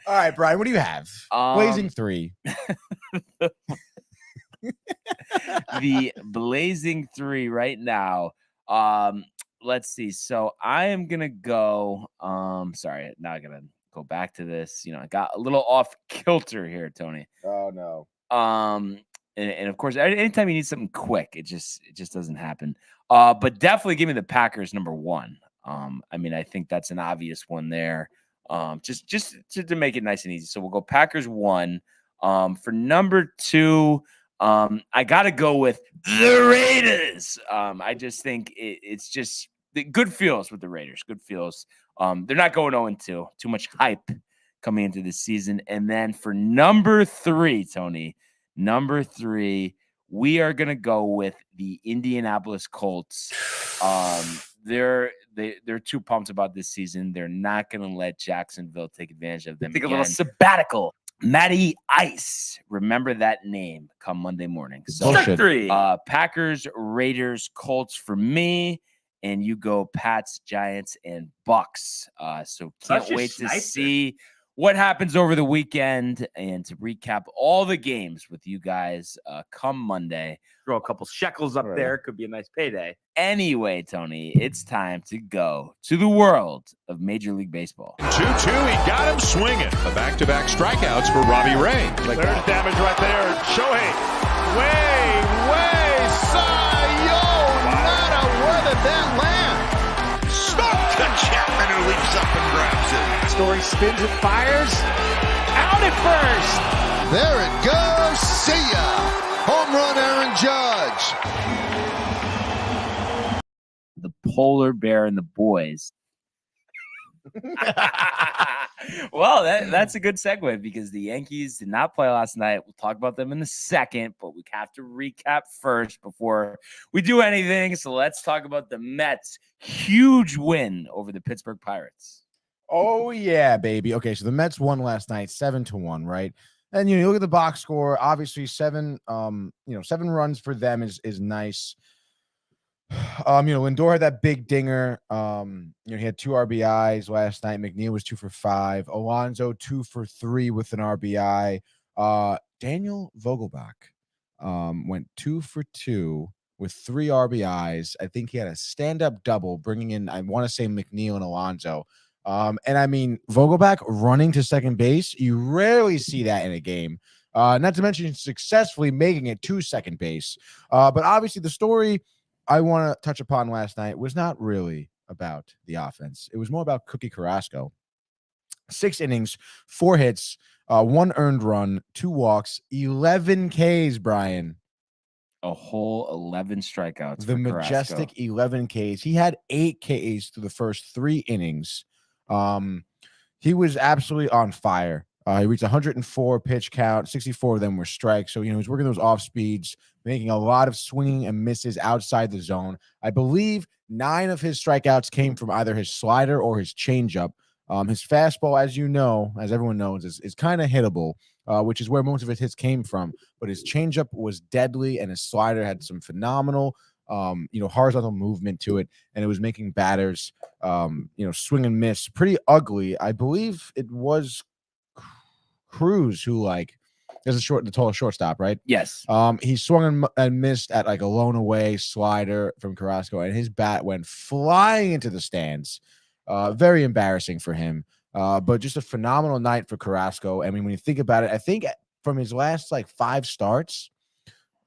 All right, Brian, what do you have? Blazing 3. The blazing 3 right now. Let's see. So I am gonna go. Sorry, now I gotta go back to this. I got a little off kilter here, Tony. Oh no. And of course, anytime you need something quick, it just doesn't happen. But definitely give me the Packers number 1. I mean, I think that's an obvious one there. Just to make it nice and easy. So we'll go Packers 1. For number 2, I got to go with the Raiders. I just think it's just the good feels with the Raiders. Good feels. They're not going 0-2. Too much hype coming into this season. And then for number 3, Tony, we are going to go with the Indianapolis Colts. They're too pumped about this season. They're not going to let Jacksonville take advantage of them. Take again. a little sabbatical. Matty Ice. Remember that name come Monday morning. So Bullshit. 3. Packers, Raiders, Colts for me. And you go Pats, Giants, and Bucks. So can't Such a wait to sniper. see what happens over the weekend and to recap all the games with you guys come Monday. Throw a couple shekels up Right. there. Could be a nice payday. Anyway, Tony, it's time to go to the world of Major League Baseball. 2-2, he got him swinging. The back-to-back strikeouts for Robbie Ray. There's damage right there. Shohei, way, sayonara. then land. Stuck to Chapman, who leaps up and grabs it. Story spins and fires. Out at first. There it goes. See ya. Home run, Aaron Judge. The polar bear and the boys. Well, that's a good segue because the Yankees did not play last night. We'll talk about them in a second, but we have to recap first before we do anything. So let's talk about the Mets' huge win over the Pittsburgh Pirates. Oh yeah, baby. Okay, so the Mets won last night 7-1, right? And you look at the box score, obviously 7 runs for them is nice. Lindor had that big dinger. He had 2 RBIs last night. McNeil was 2 for 5. Alonso 2 for 3 with an RBI. Daniel Vogelbach went 2 for 2 with 3 RBIs. I think he had a stand-up double, bringing in, I want to say, McNeil and Alonso. And I mean, Vogelbach running to second base, you rarely see that in a game. Not to mention successfully making it to second base. But obviously the story I want to touch upon last night was not really about the offense. It was more about Cookie Carrasco. 6 innings, 4 hits, 1 earned run, 2 walks, 11 Ks, Brian. A whole 11 strikeouts. The for majestic Carrasco. 11 Ks. He had 8 Ks through the first 3 innings. He was absolutely on fire. He reached 104 pitch count. 64 of them were strikes. So, he was working those off speeds, making a lot of swinging and misses outside the zone. I believe 9 of his strikeouts came from either his slider or his changeup. His fastball, as everyone knows, is kind of hittable, which is where most of his hits came from. But his changeup was deadly, and his slider had some phenomenal horizontal movement to it, and it was making batters, swing and miss pretty ugly. I believe it was Cruz who is the tall shortstop, right? Yes. He swung and missed at a lone away slider from Carrasco, and his bat went flying into the stands. Very embarrassing for him. But just a phenomenal night for Carrasco. I mean, when you think about it, I think from his last 5 starts,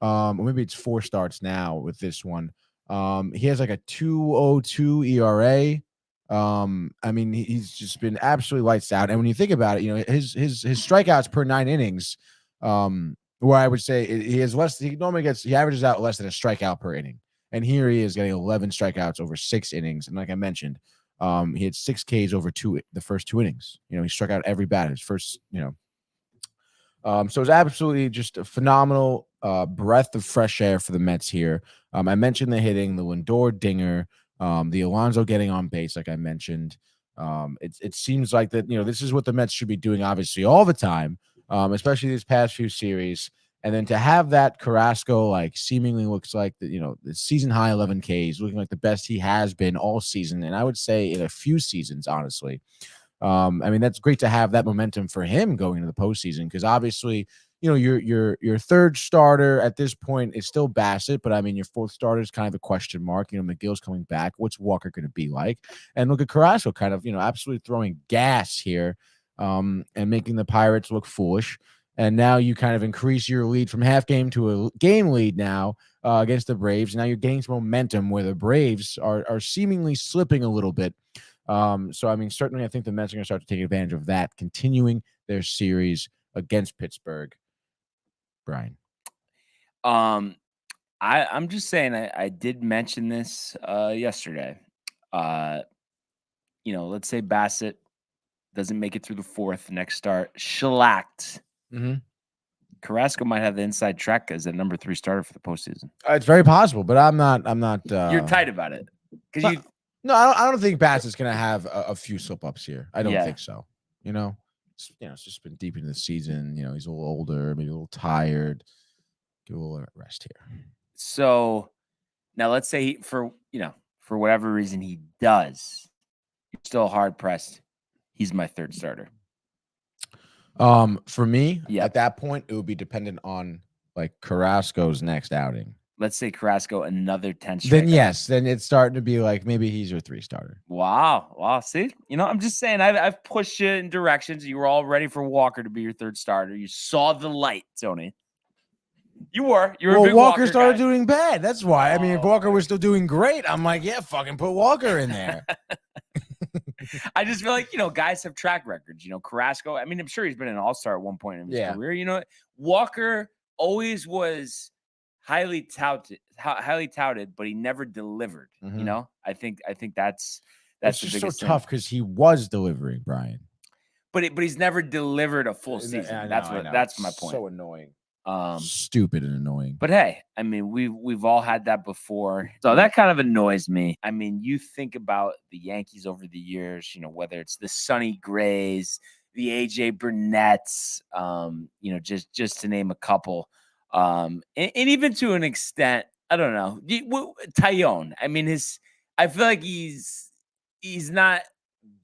or maybe it's 4 starts now with this one. He has a 2.02 ERA. I mean, he's just been absolutely lights out. And when you think about it, his strikeouts per 9 innings, where I would say he has less. He averages out less than a strikeout per inning. And here he is getting 11 strikeouts over 6 innings. And like I mentioned, he had 6 Ks over the first 2 innings. He struck out every batter. His first, so it's absolutely just a phenomenal breath of fresh air for the Mets here. I mentioned the hitting, the Lindor dinger, the Alonso getting on base, like I mentioned. It seems like that, this is what the Mets should be doing, obviously, all the time, especially these past few series. And then to have that Carrasco, seemingly looks like the season high 11 Ks, looking like the best he has been all season. And I would say in a few seasons, honestly. I mean, that's great to have that momentum for him going into the postseason, because obviously, your third starter at this point is still Bassett, but I mean, your 4th starter is kind of a question mark. McGill's coming back. What's Walker going to be like? And look at Carrasco kind of, absolutely throwing gas here, and making the Pirates look foolish. And now you kind of increase your lead from half game to a game lead now against the Braves. Now you're getting some momentum where the Braves are seemingly slipping a little bit. So, I mean, certainly I think the Mets are going to start to take advantage of that, continuing their series against Pittsburgh. Brian. I'm just saying, I did mention this yesterday. Let's say Bassett doesn't make it through the 4th next start, shellacked. Mm-hmm. Carrasco might have the inside track as a number 3 starter for the postseason. It's very possible, but I'm not. You're tight about it because No, I don't think Bassett's going to have a few slip-ups here. I don't think so. It's just been deep into the season. He's a little older, maybe a little tired. Give a little rest here. So now let's say for whatever reason he does, you're still hard pressed. He's my 3rd starter. For me, at that point, it would be dependent on Carrasco's next outing. Let's say Carrasco another 10 strikeouts. Then yes, then it's starting to be maybe he's your 3 starter. Wow. See, I'm just saying I've pushed you in directions. You were all ready for Walker to be your 3rd starter. You saw the light, Tony. You were a Well, big Walker Walker started guy. doing bad. That's why. I mean, if Oh, Walker my was still doing great, I'm like, yeah, fucking put Walker in there. I just feel like, guys have track records. Carrasco, I mean, I'm sure he's been an all-star at one point in his career. Walker always was highly touted, but he never delivered. I think that's It's the just so biggest thing. tough because he was delivering, Brian. But he's never delivered a full season. That's my point. So annoying. Um, Stupid and annoying. But hey, I mean, we've all had that before. So that kind of annoys me. I mean, you think about the Yankees over the years, whether it's the Sonny Grays, the AJ Burnetts, just to name a couple. And even to an extent, I don't know, Tyone. I mean, I feel like he's not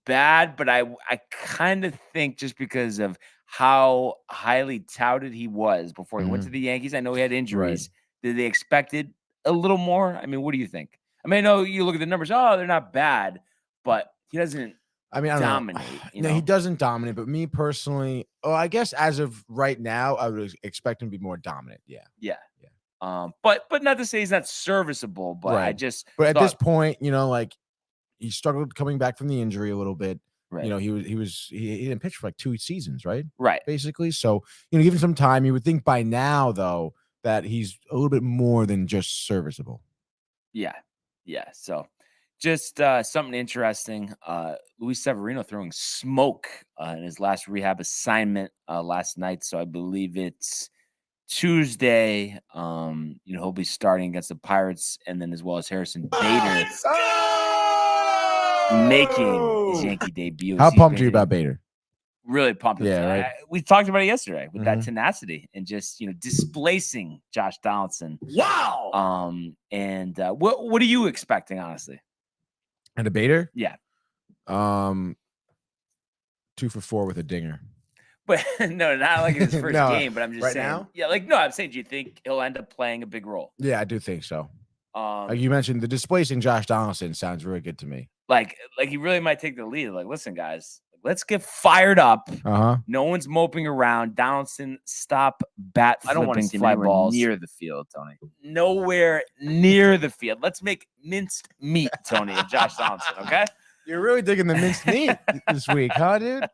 bad, but I kind of think just because of how highly touted he was before he went to the Yankees. I know he had injuries. Right. Did they expected a little more? I mean, what do you think? I mean, I know you look at the numbers. Oh, they're not bad, but he doesn't. I mean, dominate. No, he doesn't dominate. But me personally, I guess as of right now, I would expect him to be more dominant. Yeah. But not to say he's not serviceable. But right. But at this point, like he struggled coming back from the injury a little bit. Right. He didn't pitch for like 2 seasons, right? Right. Basically. So, give him some time. You would think by now, though, that he's a little bit more than just serviceable. Yeah. So just something interesting. Luis Severino throwing smoke in his last rehab assignment last night. So I believe it's Tuesday. He'll be starting against the Pirates, and then as well as Harrison Bader. Making his Yankee debut. How pumped are you about Bader? Really pumped. Yeah, right. We talked about it yesterday with that tenacity and just displacing Josh Donaldson. Wow. And what are you expecting, honestly? And a Bader? Yeah. 2 for 4 with a dinger. But no, not like in his first game. But I'm just saying. Now? Yeah, I'm saying, do you think he'll end up playing a big role? Yeah, I do think so. Like you mentioned, the displacing Josh Donaldson sounds really good to me. Like he really might take the lead. Like, listen, guys, let's get fired up. No one's moping around. Donaldson, stop bat flipping. I don't want to see fly him balls near the field, Tony. Nowhere near the field. Let's make minced meat, Tony, and Josh Donaldson. Okay. You're really digging the minced meat this week, huh, dude?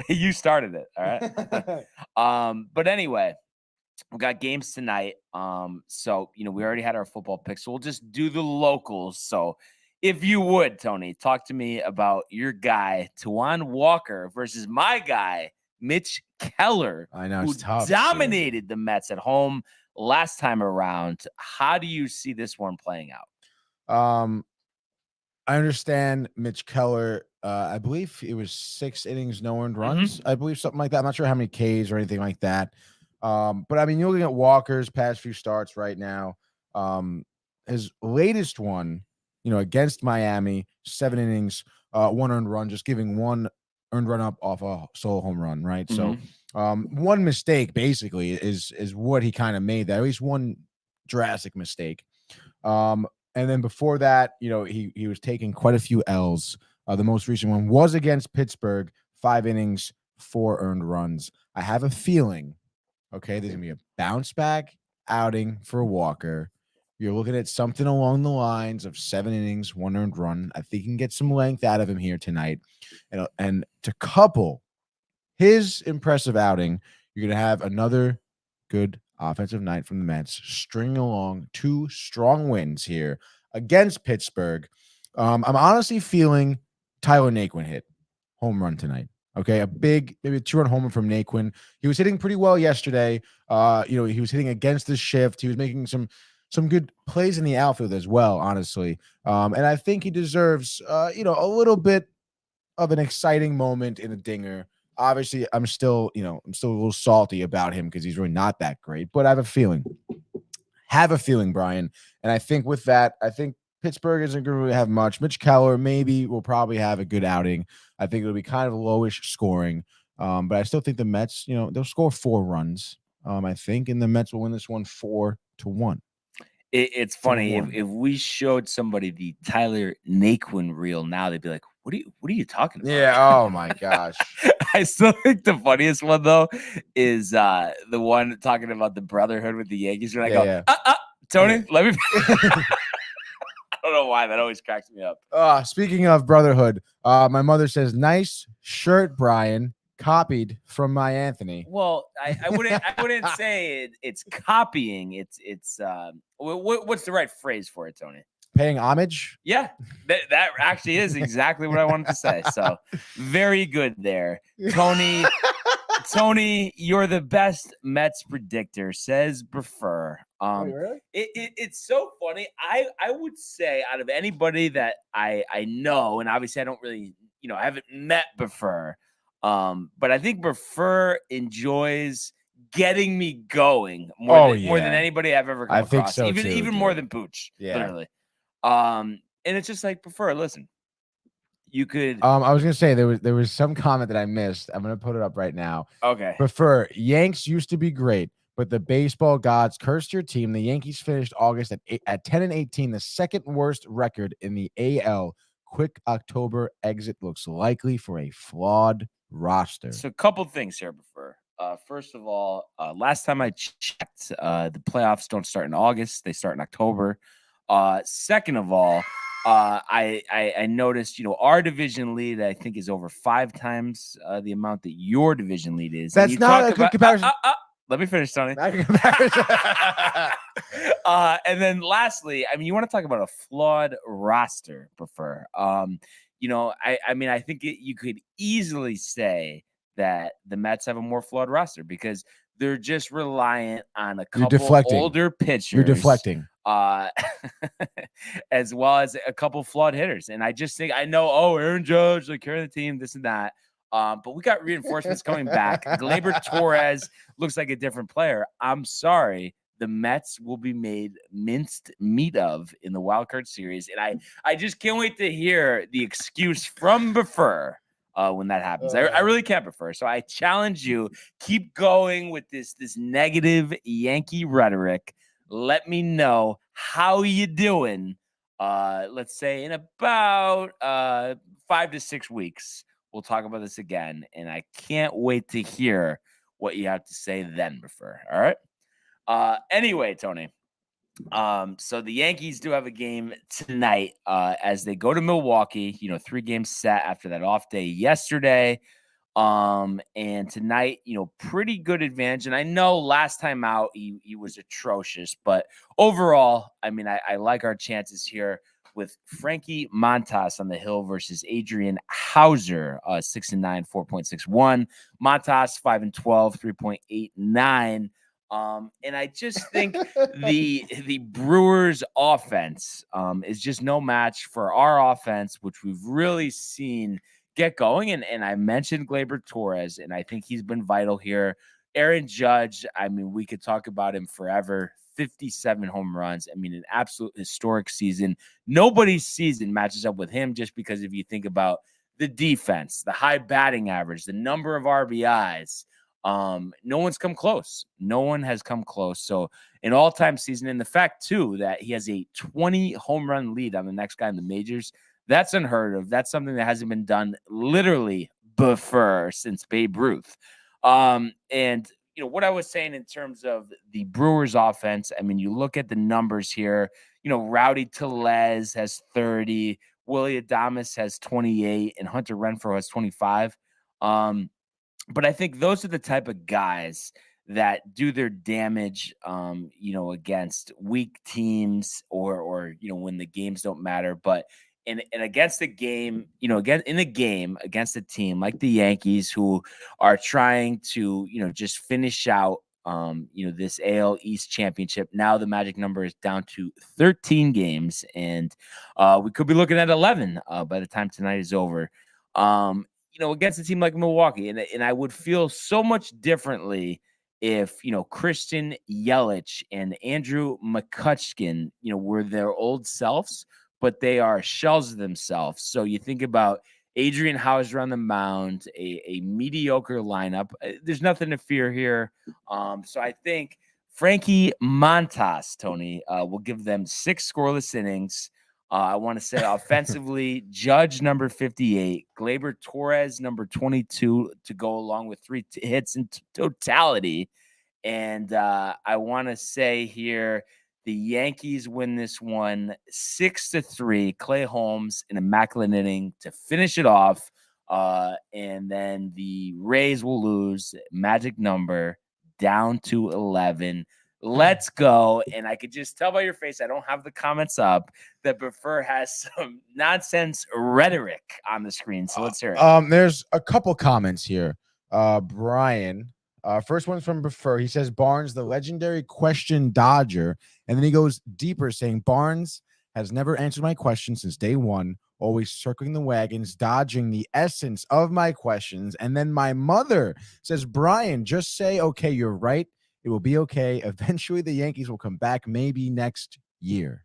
You started it. All right. But anyway. We got games tonight. So, we already had our football picks. So we'll just do the locals. So if you would, Tony, talk to me about your guy, Tawan Walker, versus my guy, Mitch Keller. I know, who it's tough. Dominated the Mets at home last time around. How do you see this one playing out? I understand Mitch Keller. I believe it was 6 innings, no earned runs. I believe something like that. I'm not sure how many Ks or anything like that. But I mean, you're looking at Walker's past few starts right now. His latest one, against Miami, 7 innings, 1 earned run, just giving 1 earned run up off a solo home run, right? So, one mistake basically is what he kind of made that, at least one drastic mistake. And then before that, he was taking quite a few L's. The most recent one was against Pittsburgh, 5 innings, 4 earned runs. I have a feeling. Okay, there's going to be a bounce back outing for Walker. You're looking at something along the lines of 7 innings, 1 earned run. I think you can get some length out of him here tonight. And to couple his impressive outing, you're going to have another good offensive night from the Mets, stringing along 2 strong wins here against Pittsburgh. I'm honestly feeling Tyler Naquin hit home run tonight. Okay, a big, maybe a 2-run homer from Naquin. He was hitting pretty well yesterday. He was hitting against the shift. He was making some good plays in the outfield as well, honestly. And I think he deserves, a little bit of an exciting moment in a dinger. Obviously, I'm still a little salty about him because he's really not that great. But I have a feeling, Brian. And I think with that, Pittsburgh isn't going to really have much. Mitch Keller maybe will probably have a good outing. I think it'll be kind of lowish scoring. But I still think the Mets, they'll score 4 runs, I think, and the Mets will win this one 4-1. It's funny. If we showed somebody the Tyler Naquin reel now, they'd be like, what are you talking about? Yeah. Oh my gosh. I still think the funniest one though is the one talking about the brotherhood with the Yankees. When I go, Tony, let me. I don't know why that always cracks me up. Speaking of brotherhood, my mother says, "Nice shirt, Brian. Copied from my Anthony." Well, I wouldn't say it's copying. It's what's the right phrase for it, Tony? Paying homage. Yeah, that actually is exactly what I wanted to say. So very good there, Tony. Tony, you're the best Mets predictor, says Prefer. Really? It's so funny. I would say out of anybody that I know, and obviously I don't really, I haven't met Prefer, but I think Prefer enjoys getting me going more than anybody I've ever come across. Think so even more than Pooch, literally. And it's just like, Prefer, listen. You could. I was gonna say there was some comment that I missed. I'm gonna put it up right now. Okay. Prefer, Yanks used to be great, but the baseball gods cursed your team. The Yankees finished August at 10-18, the second worst record in the AL. Quick October exit looks likely for a flawed roster. So a couple things here, Prefer. First of all, last time I checked, the playoffs don't start in August; they start in October. Second of all. I noticed, our division lead, I think, is over 5 times the amount that your division lead is. That's not a good comparison. Let me finish, Tony. Not a good comparison. And then lastly, you want to talk about a flawed roster, Prefer. I think you could easily say that the Mets have a more flawed roster because they're just reliant on a couple older pitchers. You're deflecting. As well as a couple flawed hitters. And I just think, I know, Aaron Judge, like carrying the team, this and that. But we got reinforcements coming back. Gleyber Torres looks like a different player. I'm sorry. The Mets will be made minced meat of in the wild card series. And I just can't wait to hear the excuse from Prefer when that happens. I really can't Prefer. So I challenge you, keep going with this negative Yankee rhetoric. Let me know how you doing. Let's say in about 5 to 6 weeks, we'll talk about this again. And I can't wait to hear what you have to say then, Prefer. All right. Anyway, Tony. So the Yankees do have a game tonight as they go to Milwaukee. 3 games set after that off day yesterday. And tonight, pretty good advantage. And I know last time out he was atrocious, but overall, I like our chances here with Frankie Montas on the hill versus Adrian Hauser, 6-9, 4.61. Montas 5-12, 3.89. And I just think the Brewers offense is just no match for our offense, which we've really seen get going. And I mentioned Gleyber Torres, and I think he's been vital here. Aaron Judge, we could talk about him forever. 57 home runs. An absolute historic season. Nobody's season matches up with him just because if you think about the defense, the high batting average, the number of RBIs, no one's come close. No one has come close. So an all-time season, and the fact, too, that he has a 20 home run lead on the next guy in the majors, that's unheard of. That's something that hasn't been done literally before since Babe Ruth. And what I was saying in terms of the Brewers offense, you look at the numbers here, Rowdy Tellez has 30, Willie Adames has 28, and Hunter Renfroe has 25. But I think those are the type of guys that do their damage, against weak teams or when the games don't matter. But and against the game, again in a game against a team like the Yankees who are trying to, just finish out, this AL East championship. Now the magic number is down to 13 games, and we could be looking at 11 by the time tonight is over. Against a team like Milwaukee, and I would feel so much differently if, Christian Yelich and Andrew McCutcheon, were their old selves, but they are shells of themselves. So you think about Adrian Hauser on the mound, a mediocre lineup. There's nothing to fear here. So I think Frankie Montas, Tony, will give them 6 scoreless innings. I want to say offensively, Judge number 58, Gleyber Torres number 22 to go along with 3 hits in totality. And I want to say here, the Yankees win this one 6-3. Clay Holmes, an immaculate inning to finish it off. And then the Rays will lose, magic number down to 11. Let's go. And I could just tell by your face, I don't have the comments up, that Buffer has some nonsense rhetoric on the screen. So let's hear it. There's a couple comments here. Brian, first one's from Buffer. He says Barnes, the legendary question dodger. And then he goes deeper, saying Barnes has never answered my question since day one, always circling the wagons, dodging the essence of my questions. And then my mother says, Brian, just say, okay, you're right. It will be okay. Eventually, the Yankees will come back, maybe next year.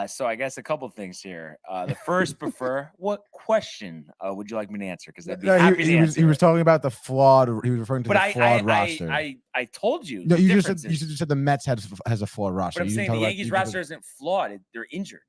So I guess a couple things here. The first, Prefer, what question would you like me to answer? Because I'd be happy to answer. He was talking about the flawed. He was referring to the flawed roster. I told you. No, you just said the Mets has a flawed roster. But I'm saying the Yankees roster isn't flawed. They're injured.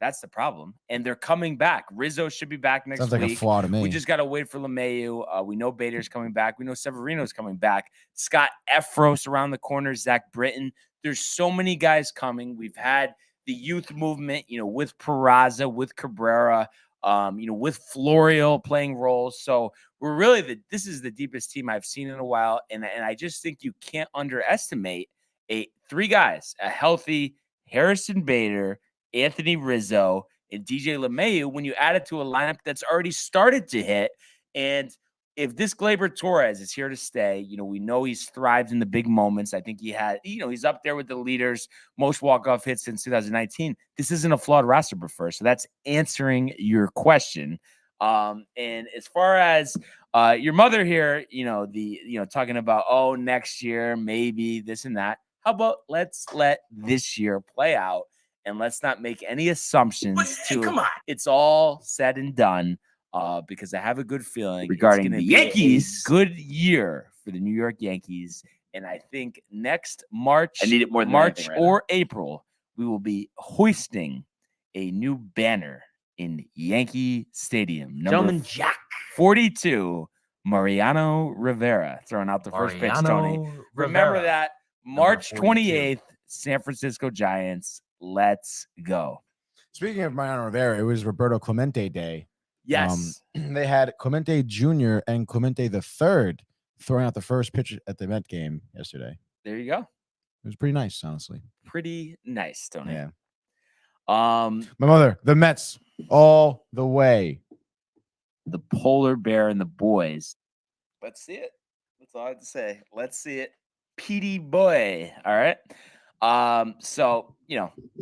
That's the problem. And they're coming back. Rizzo should be back next week. Sounds like a flaw to me. We just got to wait for LeMahieu. We know Bader's coming back. We know Severino's coming back. Scott Efros around the corner. Zach Britton. There's so many guys coming. We've had the youth movement, with Peraza, with Cabrera, with Florio playing roles. So we're really this is the deepest team I've seen in a while. And I just think you can't underestimate 3 guys, a healthy Harrison Bader, Anthony Rizzo, and DJ LeMahieu when you add it to a lineup that's already started to hit. And if this Gleyber Torres is here to stay, we know he's thrived in the big moments. I think he's up there with the leaders, most walk-off hits since 2019. This isn't a flawed roster, Prefer. So that's answering your question. And as far as your mother here, talking about, next year, maybe this and that. How about let's let this year play out? And let's not make any assumptions it's all said and done, because I have a good feeling regarding the Yankees. Good year for the New York Yankees. And I think next March, I need it more than March right or April, we will be hoisting a new banner in Yankee Stadium. Gentleman Jack 42, Mariano Rivera, throwing out the first pitch, Tony. Remember that. March 28th, San Francisco Giants. Let's go. Speaking of Mariano Rivera, it was Roberto Clemente Day. Yes. They had Clemente Jr. and Clemente III throwing out the first pitch at the Met game yesterday. There you go. It was pretty nice, honestly. Pretty nice, Tony. Yeah. My mother, the Mets, all the way. The polar bear and the boys. Let's see it. That's all I have to say. Let's see it. PD boy. All right. So,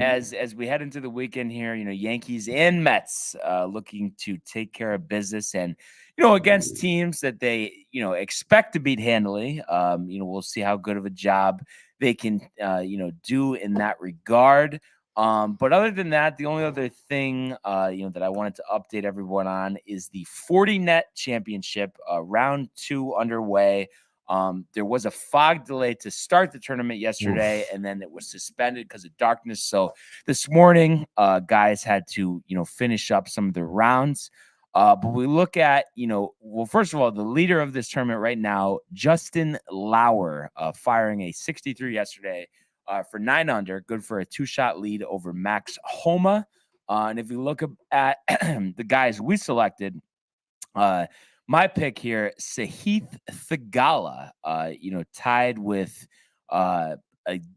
as we head into the weekend here, Yankees and Mets looking to take care of business and, against teams that they, expect to beat handily. We'll see how good of a job they can, do in that regard. But other than that, the only other thing, that I wanted to update everyone on is the 40-net championship, round 2 underway. There was a fog delay to start the tournament yesterday, and then it was suspended because of darkness. So this morning, guys had to, finish up some of the rounds. But we look at, first of all, the leader of this tournament right now, Justin Lauer, firing a 63 yesterday for 9 under, good for a 2-shot lead over Max Homa. And if you look at the guys we selected, my pick here, Sahith Theegala, tied with a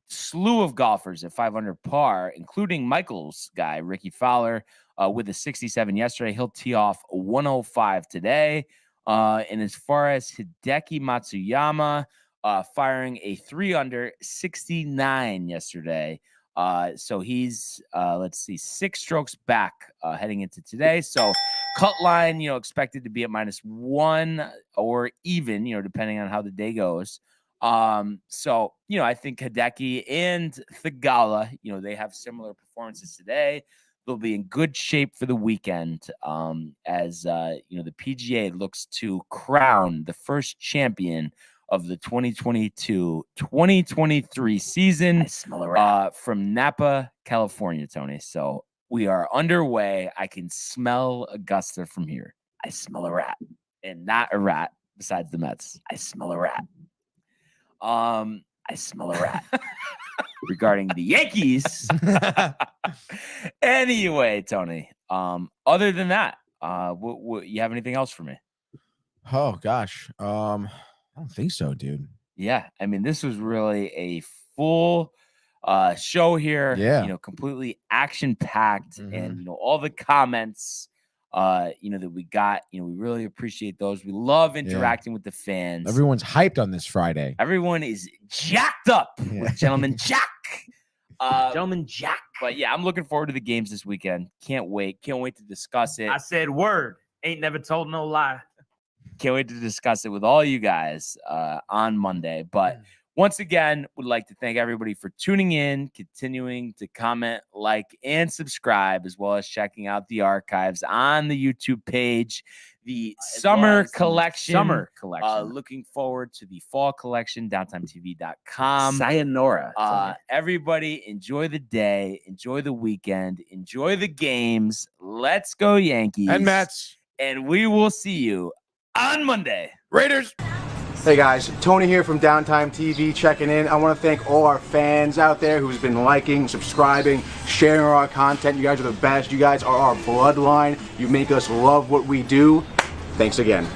slew of golfers at 500 par, including Michael's guy, Ricky Fowler, with a 67 yesterday. He'll tee off 105 today. And as far as Hideki Matsuyama, firing a 3 under 69 yesterday. So he's, 6 strokes back heading into today. So cut line, expected to be at -1 or even, depending on how the day goes. So, I think Hideki and Theegala, they have similar performances today. They'll be in good shape for the weekend as, the PGA looks to crown the first champion of the 2022-2023 season from Napa, California, Tony. So We are underway. I can smell Augusta from here. I smell a rat, and not a rat besides the Mets. I smell a rat. I smell a rat. Regarding the Yankees. Anyway, Tony, other than that, you have anything else for me? Oh gosh. I don't think so, dude. Yeah. I mean, this was really a full show here. Yeah. Completely action packed, and all the comments that we got, we really appreciate those. We love interacting with the fans. Everyone's hyped on this Friday. Everyone is jacked up with Gentleman Jack. Gentleman Jack. But yeah, I'm looking forward to the games this weekend. Can't wait. Can't wait to discuss it. I said word. Ain't never told no lie. Can't wait to discuss it with all you guys on Monday. But once again, would like to thank everybody for tuning in, continuing to comment, like, and subscribe, as well as checking out the archives on the YouTube page. The summer collection. Looking forward to the fall collection, downtimetv.com. Sayonara. Everybody, enjoy the day, enjoy the weekend, enjoy the games. Let's go, Yankees. And Mets. And we will see you on Monday. Raiders. Hey guys, Tony here from Downtime TV checking in. I want to thank all our fans out there who's been liking, subscribing, sharing our content. You guys are the best. You guys are our bloodline. You make us love what we do. Thanks again.